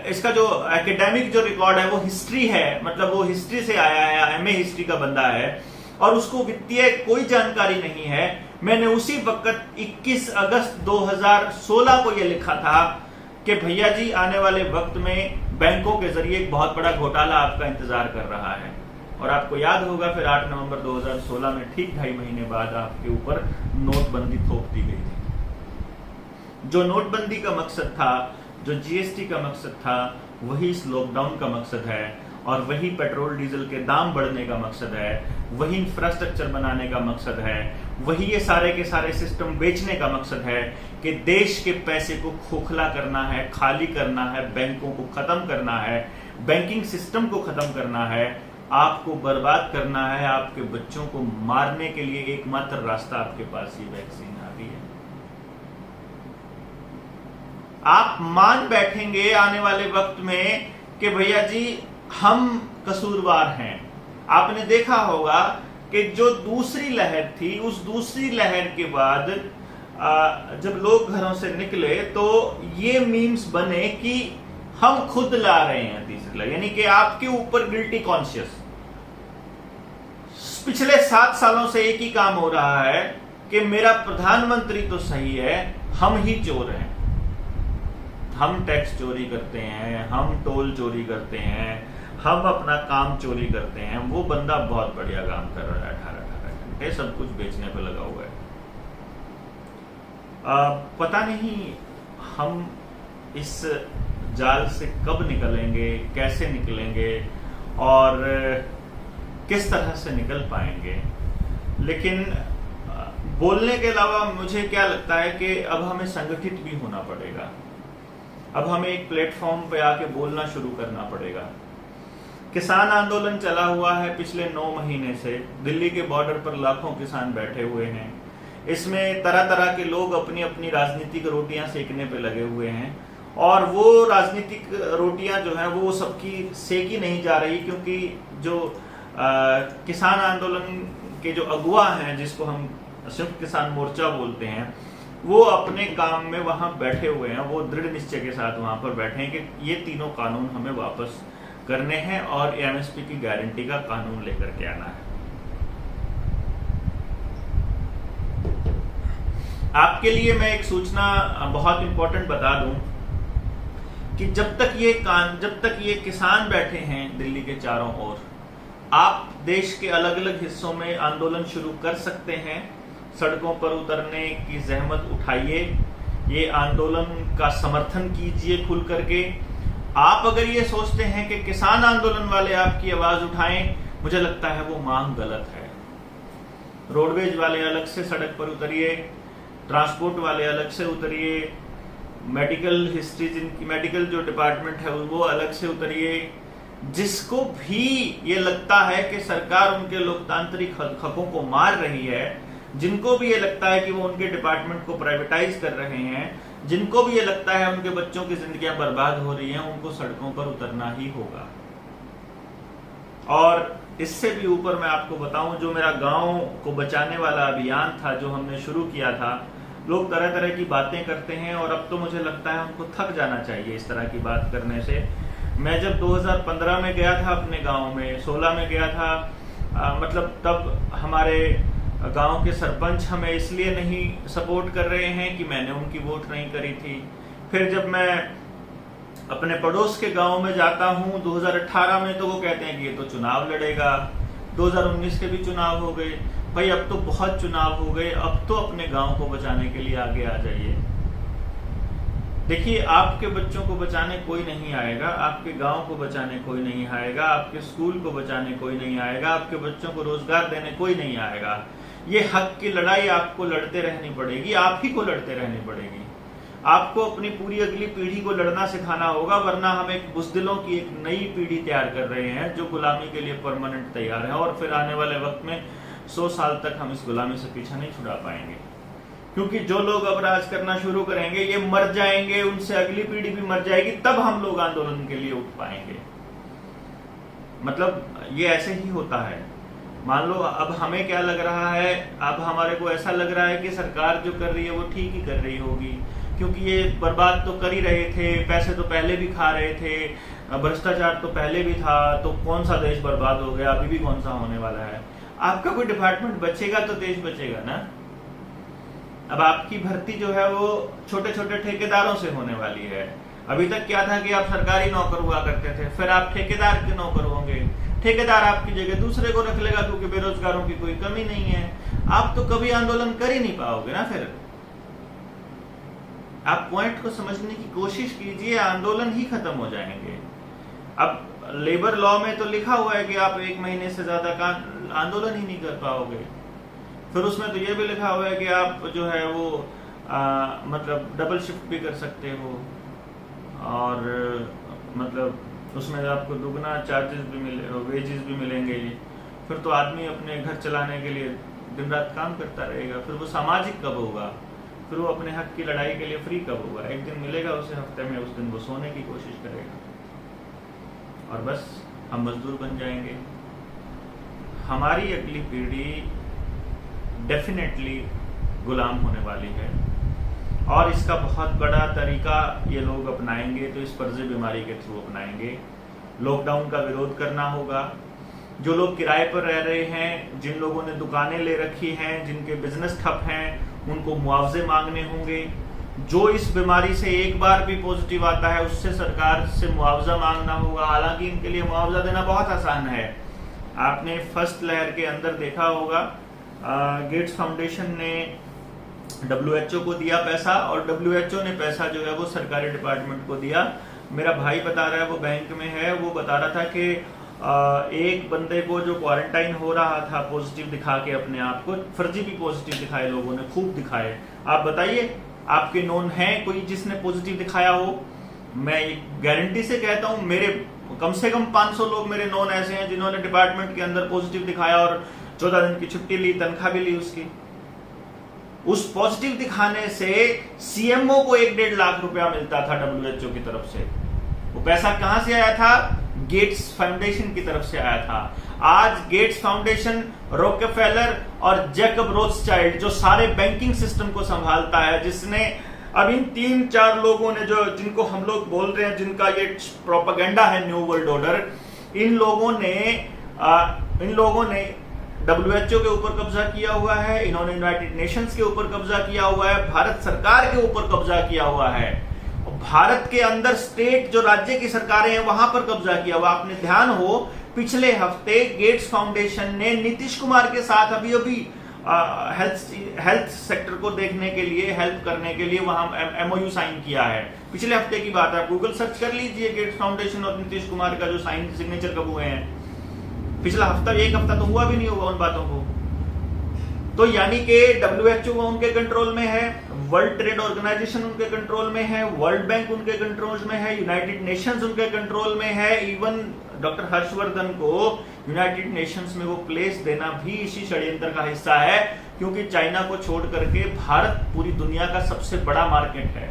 [SPEAKER 1] इसका जो एकेडमिक जो रिकॉर्ड है वो हिस्ट्री है, मतलब वो हिस्ट्री से आया है, MA हिस्ट्री का बंदा है और उसको वित्तीय कोई जानकारी नहीं है, मैंने उसी वक्त 21 अगस्त 2016 को ये लिखा था कि भैया जी आने वाले वक्त में बैंकों के जरिए एक बहुत बड़ा घोटाला आपका इंतजार कर रहा है। और आपको याद होगा फिर 8 नवंबर 2016 में ठीक 2.5 महीने बाद आपके ऊपर नोटबंदी थोप दी गई थी। जो नोटबंदी का मकसद था, जो GST का मकसद था, वही इस लॉकडाउन का मकसद है और वही पेट्रोल डीजल के दाम बढ़ने का मकसद है, वही इंफ्रास्ट्रक्चर बनाने का मकसद है, वही ये सारे के सारे सिस्टम बेचने का मकसद है कि देश के पैसे को खोखला करना है, खाली करना है, बैंकों को खत्म करना है, बैंकिंग सिस्टम को खत्म करना है, आपको बर्बाद करना है। आपके बच्चों को मारने के लिए एकमात्र रास्ता आपके पास ही वैक्सीन आ रही है। आप मान बैठेंगे आने वाले वक्त में कि भैया जी हम कसूरवार हैं। आपने देखा होगा कि जो दूसरी लहर थी, उस दूसरी लहर के बाद जब लोग घरों से निकले तो ये मीम्स बने कि हम खुद ला रहे हैं तीसरी लहर, यानी कि आपके ऊपर गिल्टी कॉन्शियस। पिछले 7 सालों से एक ही काम हो रहा है कि मेरा प्रधानमंत्री तो सही है, हम ही चोर हैं। हम टैक्स चोरी करते हैं, हम टोल चोरी करते हैं, हम अपना काम चोरी करते हैं, वो बंदा बहुत बढ़िया काम कर रहा है, 18-18 घंटे सब कुछ बेचने पे लगा हुआ है। पता नहीं हम इस जाल से कब निकलेंगे, कैसे निकलेंगे और किस तरह से निकल पाएंगे। लेकिन बोलने के अलावा मुझे क्या लगता है कि अब हमें संगठित भी होना पड़ेगा। अब हमें एक प्लेटफॉर्म पे आके बोलना शुरू करना पड़ेगा। किसान आंदोलन चला हुआ है पिछले 9 महीने से, दिल्ली के बॉर्डर पर लाखों किसान बैठे हुए हैं। इसमें तरह तरह के लोग अपनी अपनी राजनीतिक रोटियां सेकने पे लगे हुए हैं और वो राजनीतिक रोटियां जो है वो सबकी सेकी नहीं जा रही, क्योंकि जो किसान आंदोलन के जो अगुवा हैं, जिसको हम संयुक्त किसान मोर्चा बोलते हैं, वो अपने काम में वहां बैठे हुए हैं। वो दृढ़ निश्चय के साथ वहां पर बैठे हैं कि ये तीनों कानून हमें वापस करने हैं और एमएसपी की गारंटी का कानून लेकर के आना है। आपके लिए मैं एक सूचना बहुत इंपॉर्टेंट बता दूं कि जब तक ये किसान बैठे हैं दिल्ली के चारों ओर, आप देश के अलग अलग हिस्सों में आंदोलन शुरू कर सकते हैं। सड़कों पर उतरने की जहमत उठाइए, ये आंदोलन का समर्थन कीजिए खुल करके। आप अगर ये सोचते हैं कि किसान आंदोलन वाले आपकी आवाज उठाएं, मुझे लगता है वो मांग गलत है। रोडवेज वाले अलग से सड़क पर उतरिए, ट्रांसपोर्ट वाले अलग से उतरिए, मेडिकल हिस्ट्री जिनकी मेडिकल जो डिपार्टमेंट है वो अलग से उतरिए। जिसको भी ये लगता है कि सरकार उनके लोकतांत्रिक हकों को मार रही है, जिनको भी ये लगता है कि वो उनके डिपार्टमेंट को प्राइवेटाइज कर रहे हैं, जिनको भी ये लगता है उनके बच्चों की जिंदगियां बर्बाद हो रही हैं, उनको सड़कों पर उतरना ही होगा। और इससे भी ऊपर मैं आपको बताऊं, जो मेरा गांव को बचाने वाला अभियान था जो हमने शुरू किया था, लोग तरह तरह की बातें करते हैं और अब तो मुझे लगता है उनको थक जाना चाहिए इस तरह की बात करने से। मैं जब 2015 में गया था अपने गांव में, 16 में गया था, मतलब तब हमारे गांव के सरपंच हमें इसलिए नहीं सपोर्ट कर रहे हैं कि मैंने उनकी वोट नहीं करी थी। फिर जब मैं अपने पड़ोस के गांव में जाता हूं 2018 में, तो वो कहते हैं कि ये तो चुनाव लड़ेगा। 2019 के भी चुनाव हो गए। भाई अब तो बहुत चुनाव हो गए, अब तो अपने गांव को बचाने के लिए आगे आ जाइए। देखिए, आपके बच्चों को बचाने कोई नहीं आएगा, आपके गांव को बचाने कोई नहीं आएगा, आपके स्कूल को बचाने कोई नहीं आएगा, आपके बच्चों को रोजगार देने कोई नहीं आएगा। ये हक की लड़ाई आपको लड़ते रहनी पड़ेगी, आप ही को लड़ते रहनी पड़ेगी। आपको अपनी पूरी अगली पीढ़ी को लड़ना सिखाना होगा, वरना हम एक बुज़दिलों की एक नई पीढ़ी तैयार कर रहे हैं जो गुलामी के लिए परमानेंट तैयार है। और फिर आने वाले वक्त में 100 साल तक हम इस गुलामी से पीछा नहीं छुड़ा पाएंगे, क्योंकि जो लोग अब राज करना शुरू करेंगे ये मर जाएंगे, उनसे अगली पीढ़ी भी मर जाएगी, तब हम लोग आंदोलन के लिए उठ पाएंगे। मतलब ये ऐसे ही होता है। मान लो अब हमें क्या लग रहा है, अब हमारे को ऐसा लग रहा है कि सरकार जो कर रही है वो ठीक ही कर रही होगी, क्योंकि ये बर्बाद तो कर ही रहे थे, पैसे तो पहले भी खा रहे थे, भ्रष्टाचार तो पहले भी था, तो कौन सा देश बर्बाद हो गया, अभी भी कौन सा होने वाला है। आपका कोई डिपार्टमेंट बचेगा तो देश बचेगा ना। अब आपकी भर्ती जो है वो छोटे छोटे ठेकेदारों से होने वाली है। अभी तक क्या था कि आप सरकारी नौकर हुआ करते थे, फिर आप ठेकेदार के नौकर होंगे। ठेकेदार आपकी जगह दूसरे को रख लेगा, क्योंकि बेरोजगारों की कोई कमी नहीं है। आप तो कभी आंदोलन कर ही नहीं पाओगे ना। फिर आप पॉइंट को समझने की कोशिश कीजिए, आंदोलन ही खत्म हो जाएंगे। अब लेबर लॉ में तो लिखा हुआ है कि आप 1 महीने से ज्यादा का आंदोलन ही नहीं कर पाओगे। फिर उसमें तो ये भी लिखा हुआ है कि आप जो है वो मतलब डबल शिफ्ट भी कर सकते हो, और मतलब उसमें आपको दुगना चार्जेस भी मिले, वेजेस भी मिलेंगे। फिर तो आदमी अपने घर चलाने के लिए दिन रात काम करता रहेगा। फिर वो सामाजिक कब होगा, फिर वो अपने हक की लड़ाई के लिए फ्री कब होगा। एक दिन मिलेगा उसे हफ्ते में, उस दिन वो सोने की कोशिश करेगा और बस हम मजदूर बन जाएंगे। हमारी अगली पीढ़ी डेफिनेटली गुलाम होने वाली है, और इसका बहुत बड़ा तरीका ये लोग अपनाएंगे तो इस फर्जी बीमारी के थ्रू अपनाएंगे। लॉकडाउन का विरोध करना होगा। जो लोग किराए पर रह रहे हैं, जिन लोगों ने दुकानें ले रखी हैं, जिनके बिजनेस ठप हैं, उनको मुआवजे मांगने होंगे। जो इस बीमारी से एक बार भी पॉजिटिव आता है उससे सरकार से मुआवजा मांगना होगा। हालांकि इनके लिए मुआवजा देना बहुत आसान है। आपने फर्स्ट लहर के अंदर देखा होगा, गेट्स फाउंडेशन ने WHO को दिया पैसा, और WHO ने पैसा जो है वो सरकारी डिपार्टमेंट को दिया। मेरा भाई बता रहा है, वो बैंक में है, वो बता रहा था कि एक बंदे को जो क्वारंटाइन हो रहा था पॉजिटिव दिखा के, अपने आप को फर्जी भी पॉजिटिव दिखाए लोगों ने, खूब दिखाए। आप बताइए आपके नोन है कोई जिसने पॉजिटिव दिखाया हो? मैं गारंटी से कहता हूं मेरे कम से कम 500 लोग मेरे नोन ऐसे हैं जिन्होंने डिपार्टमेंट के अंदर पॉजिटिव दिखाया और 14 दिन की छुट्टी ली, तनख्वाह भी ली उसकी। उस पॉजिटिव दिखाने से CMO को 1-1.5 लाख रुपया मिलता था WHO की तरफ से। वो पैसा कहां से आया था? गेट्स फाउंडेशन की तरफ से आया था। आज गेट्स फाउंडेशन, रॉकफेलर और जैकब रोथस्चाइल्ड जो सारे बैंकिंग सिस्टम को संभालता है, जिसने अब इन 3-4 लोगों ने जो जिनको हम लोग बोल रहे हैं, जिनका ये प्रोपेगेंडा है न्यू वर्ल्ड ऑर्डर, इन लोगों ने WHO के ऊपर कब्जा किया हुआ है, इन्होंने यूनाइटेड नेशंस के ऊपर कब्जा किया हुआ है, भारत सरकार के ऊपर कब्जा किया हुआ है, भारत के अंदर स्टेट जो राज्य की सरकारें हैं वहां पर कब्जा किया हुआ। आपने ध्यान हो, पिछले हफ्ते गेट्स फाउंडेशन ने नीतीश कुमार के साथ अभी हेल्थ सेक्टर को देखने के लिए, हेल्प करने के लिए वहां MOU साइन किया है। पिछले हफ्ते की बात है, गूगल सर्च कर लीजिए, गेट्स फाउंडेशन और नीतीश कुमार का जो सिग्नेचर कब हुए हैं। पिछला हफ्ता, एक हफ्ता तो हुआ भी नहीं होगा उन बातों को। तो यानी कि WHO उनके कंट्रोल में है, वर्ल्ड ट्रेड ऑर्गेनाइजेशन उनके कंट्रोल में है, वर्ल्ड बैंक उनके कंट्रोल में है, यूनाइटेड नेशंस उनके कंट्रोल में है। इवन डॉक्टर हर्षवर्धन को यूनाइटेड नेशंस में वो प्लेस देना भी इसी षड्यंत्र का हिस्सा है, क्योंकि चाइना को छोड़ करके भारत पूरी दुनिया का सबसे बड़ा मार्केट है।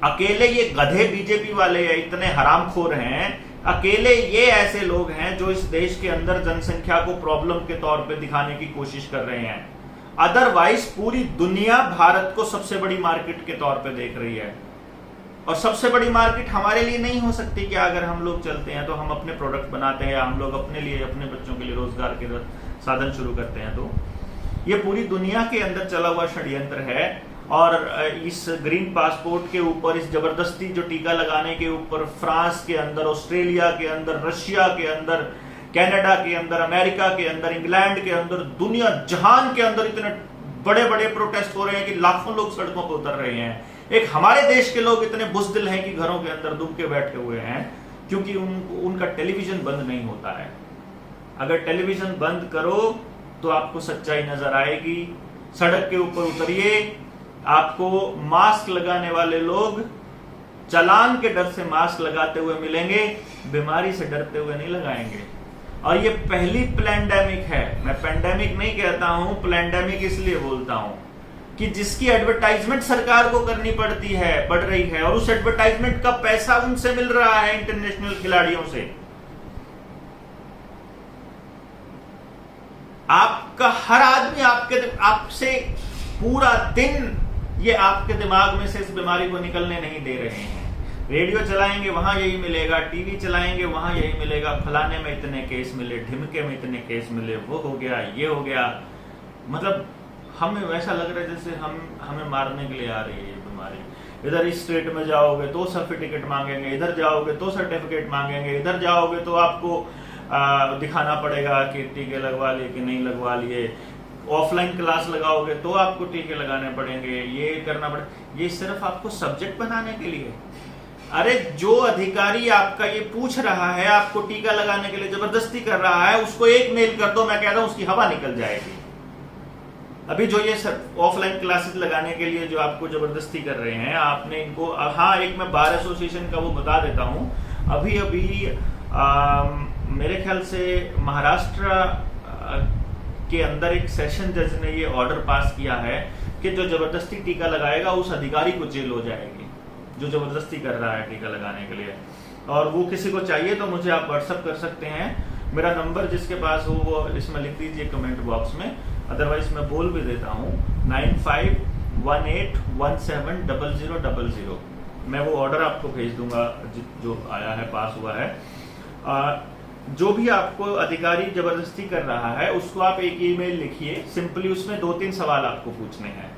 [SPEAKER 1] अकेले ये गधे बीजेपी वाले इतने हरामखोर हैं, अकेले ये ऐसे लोग हैं जो इस देश के अंदर जनसंख्या को प्रॉब्लम के तौर पे दिखाने की कोशिश कर रहे हैं। अदरवाइज पूरी दुनिया भारत को सबसे बड़ी मार्केट के तौर पे देख रही है। और सबसे बड़ी मार्केट हमारे लिए नहीं हो सकती कि अगर हम लोग चलते हैं तो हम अपने प्रोडक्ट बनाते हैं, हम लोग अपने लिए, अपने बच्चों के लिए रोजगार के साधन शुरू करते हैं। तो ये पूरी दुनिया के अंदर चला हुआ षड्यंत्र है। और इस ग्रीन पासपोर्ट के ऊपर, इस जबरदस्ती जो टीका लगाने के ऊपर फ्रांस के अंदर, ऑस्ट्रेलिया के अंदर, रशिया के अंदर, कनाडा के अंदर, अमेरिका के अंदर, इंग्लैंड के अंदर, दुनिया जहान के अंदर इतने बड़े बड़े प्रोटेस्ट हो रहे हैं कि लाखों लोग सड़कों पर उतर रहे हैं। एक हमारे देश के लोग इतने बुज़दिल हैं कि घरों के अंदर दुब के बैठे हुए हैं, क्योंकि उनका टेलीविजन बंद नहीं होता है। अगर टेलीविजन बंद करो तो आपको सच्चाई नजर आएगी। सड़क के ऊपर उतरिए, आपको मास्क लगाने वाले लोग चालान के डर से मास्क लगाते हुए मिलेंगे, बीमारी से डरते हुए नहीं लगाएंगे। और ये पहली पैंडेमिक है, मैं पैंडेमिक नहीं कहता हूं, पैंडेमिक इसलिए बोलता हूं कि जिसकी एडवर्टाइजमेंट सरकार को करनी पड़ रही है, और उस एडवर्टाइजमेंट का पैसा उनसे मिल रहा है, इंटरनेशनल खिलाड़ियों से। आपका हर आदमी आपसे पूरा दिन ये आपके दिमाग में से इस बीमारी को निकलने नहीं दे रहे हैं। रेडियो चलाएंगे वहां यही मिलेगा, टीवी चलाएंगे वहां यही मिलेगा, फलाने में इतने केस मिले, ढिमके में इतने केस मिले, वो हो गया, ये हो गया। मतलब हमें वैसा लग रहा है जैसे हमें मारने के लिए आ रही है ये बीमारी। इधर इस स्टेट में जाओगे तो सर्टिफिकेट मांगेंगे, इधर जाओगे तो सर्टिफिकेट मांगेंगे, इधर जाओगे तो आपको दिखाना पड़ेगा कि टीके लगवा लिए कि नहीं लगवा लिए, ऑफलाइन क्लास लगाओगे तो आपको टीके लगाने पड़ेंगे, ये करना पड़ेगा। ये सिर्फ आपको सब्जेक्ट बनाने के लिए। अरे जो अधिकारी आपका ये पूछ रहा है, आपको टीका लगाने के लिए जबरदस्ती कर रहा है, उसको एक मेल कर दो, मैं कहता हूं उसकी हवा निकल जाएगी। अभी जो ये ऑफलाइन क्लासेस लगाने के लिए जो आपको जबरदस्ती कर रहे हैं, आपने इनको, हाँ, एक मैं बार एसोसिएशन का वो बता देता हूं। अभी मेरे ख्याल से महाराष्ट्र के अंदर एक सेशन जज ने ये ऑर्डर पास किया है कि जो जबरदस्ती टीका लगाएगा उस अधिकारी को जेल हो जाएगी, जो जबरदस्ती कर रहा है टीका लगाने के लिए। और वो किसी को चाहिए तो मुझे आप व्हाट्सअप कर सकते हैं। मेरा नंबर जिसके पास हो वो इसमें लिख दीजिए कमेंट बॉक्स में, अदरवाइज मैं बोल भी देता हूँ 9518170000। मैं वो ऑर्डर आपको भेज दूंगा जो आया है, पास हुआ है। जो भी आपको अधिकारी जबरदस्ती कर रहा है उसको आप एक ईमेल लिखिए, सिंपली उसमें 2-3 सवाल आपको पूछने हैं।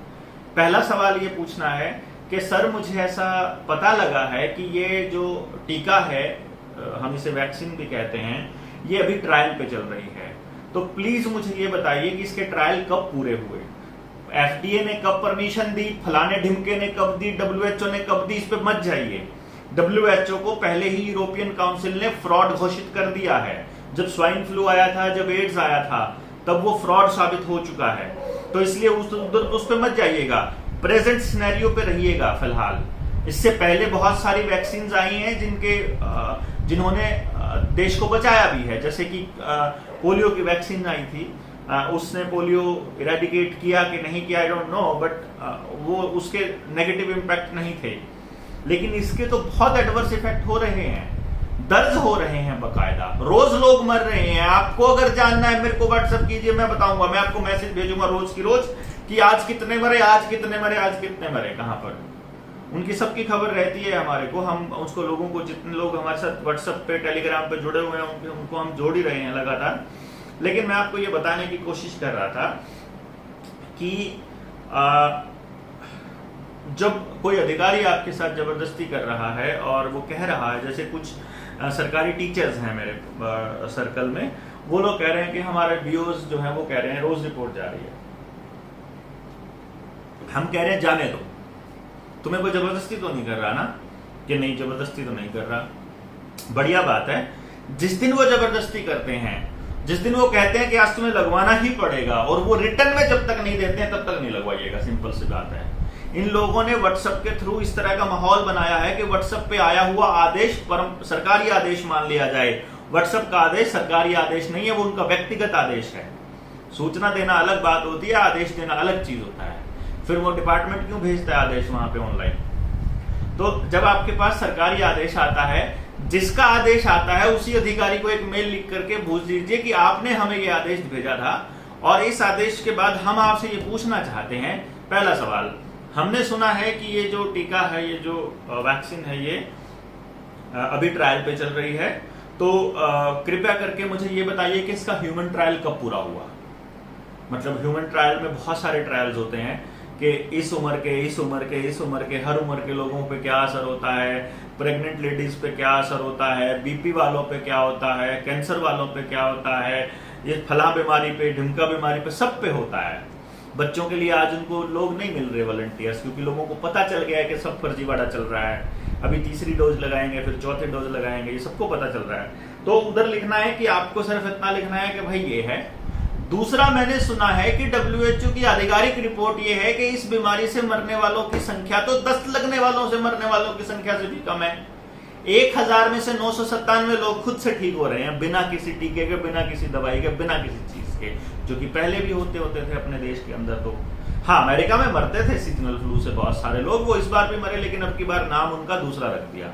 [SPEAKER 1] पहला सवाल ये पूछना है कि सर मुझे ऐसा पता लगा है कि ये जो टीका है, हम इसे वैक्सीन भी कहते हैं, ये अभी ट्रायल पे चल रही है, तो प्लीज मुझे ये बताइए कि इसके ट्रायल कब पूरे हुए, एफडीए ने कब परमिशन दी, फलाने ढिमके ने कब दी, डब्ल्यूएचओ ने कब दी, इस पे मत जाइए। डब्ल्यूएचओ को पहले ही यूरोपियन काउंसिल ने फ्रॉड घोषित कर दिया है। जब स्वाइन फ्लू आया था, जब एड्स आया था, तब वो फ्रॉड साबित हो चुका है। तो इसलिए उस पे मत जाइएगा, प्रेजेंट सिनेरियो पे रहिएगा फिलहाल। इससे पहले बहुत सारी वैक्सीन आई हैं जिन्होंने देश को बचाया भी है, जैसे कि पोलियो की वैक्सीन आई थी, उसने पोलियो इरेडिकेट किया कि नहीं किया आई डोंट नो, बट वो उसके नेगेटिव इंपैक्ट नहीं थे। लेकिन इसके तो बहुत एडवर्स इफेक्ट हो रहे हैं, दर्ज हो रहे हैं बकायदा, रोज लोग मर रहे हैं। आपको अगर जानना है मेरे को व्हाट्सएप कीजिए, मैं बताऊंगा, मैं आपको मैसेज भेजूंगा रोज की रोज कि आज कितने मरे, आज कितने मरे, आज कितने मरे, कहां पर। उनकी सबकी खबर रहती है हमारे को, हम उसको लोगों को, जितने लोग हमारे साथ व्हाट्सएप पे टेलीग्राम पे जुड़े हुए हैं उनको हम जोड़ ही रहे हैं लगातार। लेकिन मैं आपको ये बताने की कोशिश कर रहा था कि जब कोई अधिकारी आपके साथ जबरदस्ती कर रहा है और वो कह रहा है, जैसे कुछ सरकारी टीचर्स हैं मेरे सर्कल में, वो लोग कह रहे हैं कि हमारे बीओज जो है वो कह रहे हैं रोज रिपोर्ट जा रही है। हम कह रहे हैं जाने दो, तुम्हें कोई जबरदस्ती तो नहीं कर रहा ना, कि नहीं जबरदस्ती तो नहीं कर रहा, बढ़िया बात है। जिस दिन वो जबरदस्ती करते हैं, जिस दिन वो कहते हैं कि आज तुम्हें लगवाना ही पड़ेगा, और वो रिटर्न में जब तक नहीं देते हैं तब तक नहीं लगवाइएगा, सिंपल सी बात है। इन लोगों ने व्हाट्सएप के थ्रू इस तरह का माहौल बनाया है कि व्हाट्सएप पे आया हुआ आदेश सरकारी आदेश मान लिया जाए। व्हाट्सएप का आदेश सरकारी आदेश नहीं है, वो उनका व्यक्तिगत आदेश है। सूचना देना अलग बात होती है, आदेश देना अलग चीज होता है। फिर वो डिपार्टमेंट क्यों भेजता है आदेश वहां पे ऑनलाइन? तो जब आपके पास सरकारी आदेश आता है, जिसका आदेश आता है उसी अधिकारी को एक मेल लिख करके पूछ लीजिए कि आपने हमें ये आदेश भेजा था, और इस आदेश के बाद हम आपसे ये पूछना चाहते हैं। पहला सवाल, हमने सुना है कि ये जो टीका है, ये जो वैक्सीन है, ये अभी ट्रायल पे चल रही है, तो कृपया करके मुझे ये बताइए कि इसका ह्यूमन ट्रायल कब पूरा हुआ। मतलब ह्यूमन ट्रायल में बहुत सारे ट्रायल्स होते हैं कि इस उम्र के, इस उम्र के, इस उम्र के, हर उम्र के लोगों पे क्या असर होता है, प्रेग्नेंट लेडीज पे क्या असर होता है, बीपी वालों पे क्या होता है, कैंसर वालों पे क्या होता है, ये फला बीमारी पे, ढिमका बीमारी पे, सब पे होता है। बच्चों के लिए आज उनको लोग नहीं मिल रहे वॉलंटियर्स, क्योंकि लोगों को पता चल गया है कि सब फर्जीवाड़ा चल रहा है। अभी तीसरी डोज लगाएंगे, फिर चौथे डोज लगाएंगे, ये सबको पता चल रहा है। तो उधर लिखना है कि आपको सिर्फ इतना लिखना है कि भाई ये है। दूसरा, मैंने सुना है कि डब्ल्यूएचओ की आधिकारिक रिपोर्ट ये है कि इस बीमारी से मरने वालों की संख्या तो दस्त लगने वालों से मरने वालों की संख्या से भी कम है। 1000 में से 997 लोग खुद से ठीक हो रहे हैं, बिना किसी टीके के, बिना किसी दवाई के, बिना किसी चीज के, जो कि पहले भी होते थे अपने देश के अंदर। तो हाँ, अमेरिका में मरते थे सीजनल फ्लू से बहुत सारे लोग, वो इस बार भी मरे, लेकिन अब की बार नाम उनका दूसरा रख दिया।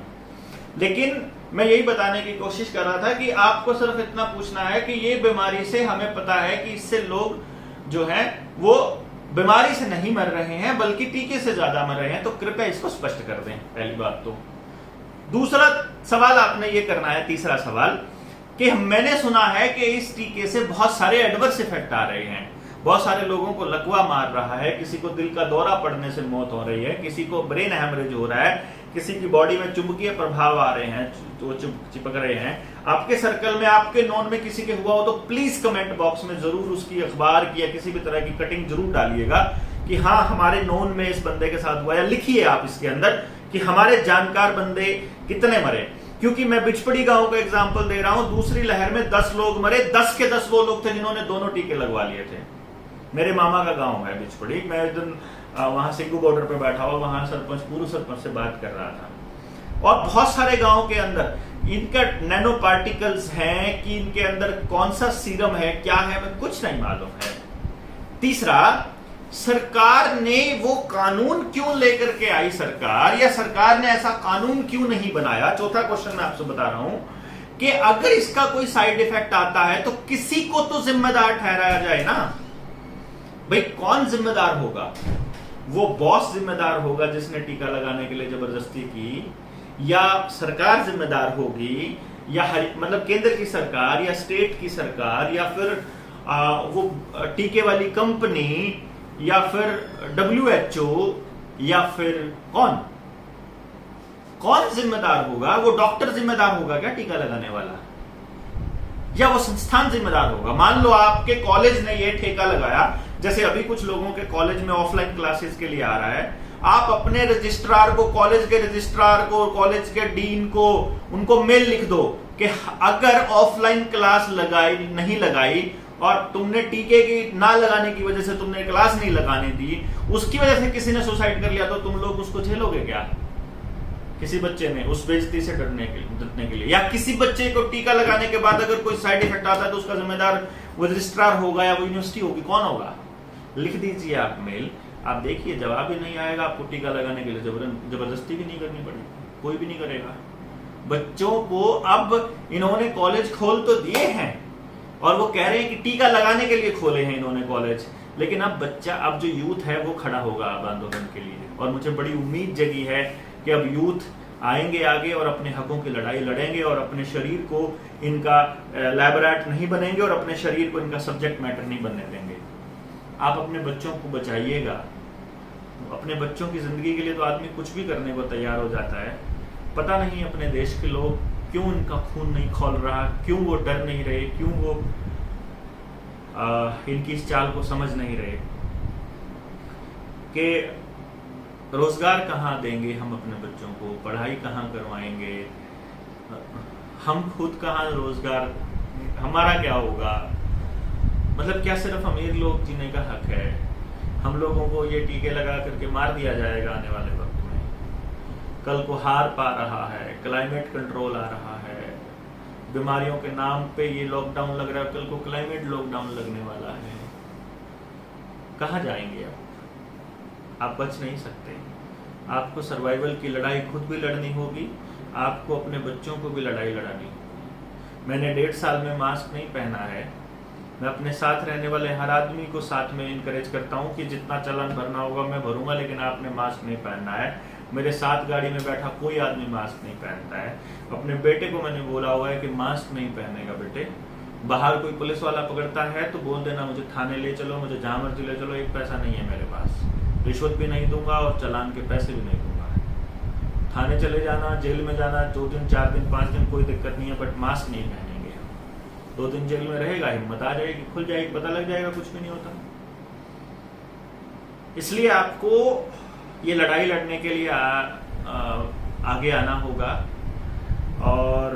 [SPEAKER 1] लेकिन मैं यही बताने की कोशिश कर रहा था कि आपको सिर्फ इतना पूछना है कि ये बीमारी से हमें पता है कि इससे लोग जो है वो बीमारी से नहीं मर रहे हैं, बल्कि टीके से ज्यादा मर रहे हैं। तो कृपया इसको स्पष्ट कर दें, पहली बात तो। दूसरा सवाल आपने ये करना है, तीसरा सवाल, कि मैंने सुना है कि इस टीके से बहुत सारे एडवर्स इफेक्ट आ रहे हैं, बहुत सारे लोगों को लकवा मार रहा है, किसी को दिल का दौरा पड़ने से मौत हो रही है, किसी को ब्रेन हैमरेज हो रहा है, किसी की बॉडी में चुंबकीय प्रभाव आ रहे हैं, तो चिपक रहे हैं। आपके सर्कल में, आपके नॉन में किसी के हुआ हो तो प्लीज कमेंट बॉक्स में जरूर उसकी अखबार की या किसी भी तरह की कटिंग जरूर डालिएगा कि हाँ हमारे नॉन में इस बंदे के साथ हुआ, या लिखिए आप इसके अंदर कि हमारे जानकार बंदे कितने मरे। क्योंकि मैं बिचपड़ी गांव का एग्जांपल दे रहा हूं, दूसरी लहर में 10 लोग मरे, 10 के 10 वो लोग थे जिन्होंने दोनों टीके लगवा लिए थे। मेरे मामा का गांव है बिचपड़ी, मैं एक दिन वहां सिंगू बॉर्डर पे बैठा हुआ, वहां सरपंच, पूर्व सरपंच से बात कर रहा था। और बहुत सारे गांव के अंदर इनका नैनो पार्टिकल्स हैं कि इनके अंदर कौन सा सीरम है, क्या है, मैं कुछ नहीं मालूम है। तीसरा, सरकार ने वो कानून क्यों लेकर के आई सरकार, या सरकार ने ऐसा कानून क्यों नहीं बनाया। चौथा क्वेश्चन मैं आपसे बता रहा हूं कि अगर इसका कोई साइड इफेक्ट आता है तो किसी को तो जिम्मेदार ठहराया जाए ना। भाई कौन जिम्मेदार होगा? वो बॉस जिम्मेदार होगा जिसने टीका लगाने के लिए जबरदस्ती की, या सरकार जिम्मेदार होगी, या मतलब केंद्र की सरकार या स्टेट की सरकार, या फिर वो टीके वाली कंपनी, या फिर डब्ल्यूएचओ, या फिर कौन जिम्मेदार होगा? वो डॉक्टर जिम्मेदार होगा क्या टीका लगाने वाला, या वो संस्थान जिम्मेदार होगा? मान लो आपके कॉलेज ने ये ठेका लगाया, जैसे अभी कुछ लोगों के कॉलेज में ऑफलाइन क्लासेस के लिए आ रहा है, आप अपने रजिस्ट्रार को, कॉलेज के रजिस्ट्रार को, कॉलेज के डीन को, उनको मेल लिख दो कि अगर ऑफलाइन क्लास नहीं लगाई और तुमने टीके की ना लगाने की वजह से तुमने क्लास नहीं लगाने दी, उसकी वजह से किसी ने सुसाइड कर लिया, तो तुम लोग उसको झेलोगे क्या? किसी बच्चे ने उस बेइज्जती से डरने के लिए, या किसी बच्चे को टीका लगाने के बाद अगर कोई साइड इफेक्ट आता है तो उसका जिम्मेदार वो रजिस्ट्रार होगा या वो यूनिवर्सिटी होगी, कौन होगा? लिख दीजिए आप मेल, आप देखिए जवाब ही नहीं आएगा, आपको टीका लगाने के लिए जबरदस्ती भी नहीं करनी पड़ेगी, कोई भी नहीं करेगा। बच्चों को अब इन्होंने कॉलेज खोल तो दिए हैं और वो कह रहे हैं कि टीका लगाने के लिए खोले हैं इन्होंने कॉलेज, लेकिन अब जो यूथ है वो खड़ा होगा अब आंदोलन के लिए, और मुझे बड़ी उम्मीद जगी है कि अब यूथ आएंगे आगे और अपने हकों की लड़ाई लड़ेंगे और अपने शरीर को इनका लैबोरेट नहीं बनेंगे और अपने शरीर को इनका सब्जेक्ट मैटर नहीं बनने देंगे। आप अपने बच्चों को बचाइएगा। अपने बच्चों की जिंदगी के लिए तो आदमी कुछ भी करने को तैयार हो जाता है। पता नहीं अपने देश के लोग क्यों इनका खून नहीं खौल रहा, क्यों वो डर नहीं रहे, क्यों वो इनकी इस चाल को समझ नहीं रहे कि रोजगार कहाँ देंगे हम अपने बच्चों को, पढ़ाई कहाँ करवाएंगे, हम खुद कहाँ रोजगार, हमारा क्या होगा? मतलब क्या सिर्फ अमीर लोग जीने का हक है? हम लोगों को ये टीके लगा करके मार दिया जाएगा आने वाले वक्त में। कल को हार पा रहा है, क्लाइमेट कंट्रोल आ रहा है, बीमारियों के नाम पे ये लॉकडाउन लग रहा है, कल को क्लाइमेट लॉकडाउन लगने वाला है। कहाँ जाएंगे आप बच नहीं सकते। आपको सर्वाइवल की लड़ाई खुद भी लड़नी होगी, आपको अपने बच्चों को भी लड़ाई लड़ानी होगी। मैंने 1.5 साल में मास्क नहीं पहना है। मैं अपने साथ रहने वाले हर आदमी को साथ में इनकरेज करता हूं कि जितना चालान भरना होगा मैं भरूंगा, लेकिन आपने मास्क नहीं पहनना है। मेरे साथ गाड़ी में बैठा कोई आदमी मास्क नहीं पहनता है। अपने बेटे को मैंने बोला हुआ है कि मास्क नहीं पहनेगा बेटे। बाहर कोई पुलिस वाला पकड़ता है तो बोल देना मुझे थाने ले चलो, मुझे जहां मर्जी ले चलो, एक पैसा नहीं है मेरे पास, रिश्वत भी नहीं दूंगा और चालान के पैसे भी नहीं दूंगा। थाने चले जाना, जेल में जाना, 2 दिन 4 दिन 5 दिन कोई दिक्कत नहीं है, बट मास्क नहीं पहनेंगे। 2 दिन जेल में रहेगा, हिम्मत आ जाएगी, खुल जाएगी, पता लग जाएगा कुछ भी नहीं होता। इसलिए आपको ये लड़ाई लड़ने के लिए आगे आना होगा, और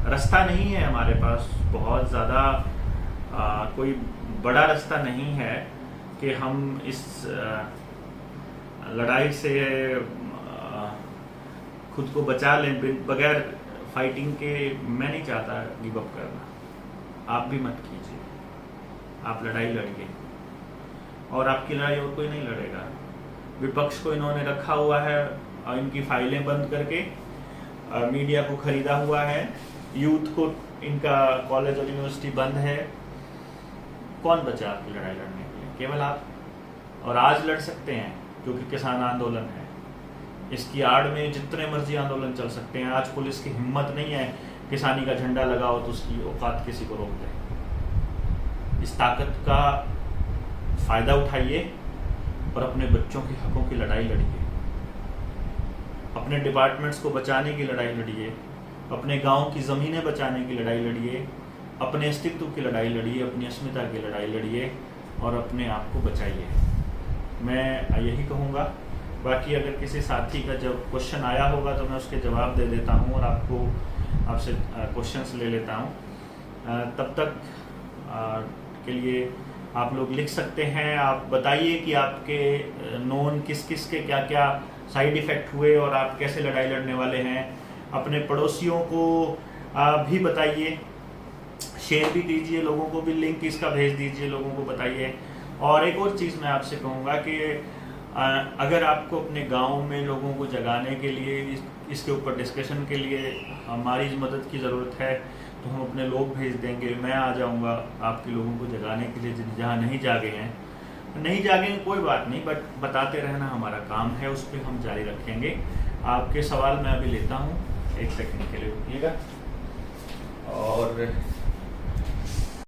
[SPEAKER 1] रास्ता नहीं है हमारे पास बहुत ज़्यादा, कोई बड़ा रास्ता नहीं है कि हम इस लड़ाई से खुद को बचा लें बगैर फाइटिंग के। मैं नहीं चाहता गिव अप करना, आप भी मत कीजिए, आप लड़ाई लड़िए, और आपकी लड़ाई और कोई नहीं लड़ेगा। विपक्ष को इन्होंने रखा हुआ है और इनकी फाइलें बंद करके मीडिया को खरीदा हुआ है, यूथ को इनका कॉलेज और यूनिवर्सिटी बंद है। कौन बचा आपकी लड़ाई लड़ने के लिए? केवल आप। और आज लड़ सकते हैं क्योंकि किसान आंदोलन है। इसकी आड़ में जितने मर्जी आंदोलन चल सकते हैं। आज पुलिस की हिम्मत नहीं है किसानी का झंडा लगाओ तो उसकी औकात किसी को रोक दे। इस ताकत का फायदा उठाइए और अपने बच्चों के हकों की लड़ाई लड़िए, अपने डिपार्टमेंट्स को बचाने की लड़ाई लड़िए, अपने गांव की ज़मीनें बचाने की लड़ाई लड़िए, अपने अस्तित्व की लड़ाई लड़िए, अपनी अस्मिता की लड़ाई लड़िए और अपने आप को बचाइए। मैं यही कहूँगा। बाकी अगर किसी साथी का जब क्वेश्चन आया होगा तो मैं उसके जवाब दे देता हूँ और आपसे क्वेश्चंस ले लेता हूँ। तब तक के लिए आप लोग लिख सकते हैं। आप बताइए कि आपके नोन किस किस के क्या क्या साइड इफ़ेक्ट हुए और आप कैसे लड़ाई लड़ने वाले हैं। अपने पड़ोसियों को भी बताइए, शेयर भी कीजिए, लोगों को भी लिंक इसका भेज दीजिए, लोगों को बताइए। और एक और चीज़ मैं आपसे कहूँगा कि अगर आपको अपने गांव में लोगों को जगाने के लिए इसके ऊपर डिस्कशन के लिए हमारी मदद की ज़रूरत है तो हम अपने लोग भेज देंगे। मैं आ जाऊंगा आपके लोगों को जगाने के लिए जहाँ नहीं जागे हैं। नहीं जागेंगे कोई बात नहीं, बट बताते रहना हमारा काम है, उस पर हम जारी रखेंगे। आपके सवाल मैं अभी लेता हूँ, 1 सेकंड के लिए रुकिएगा। और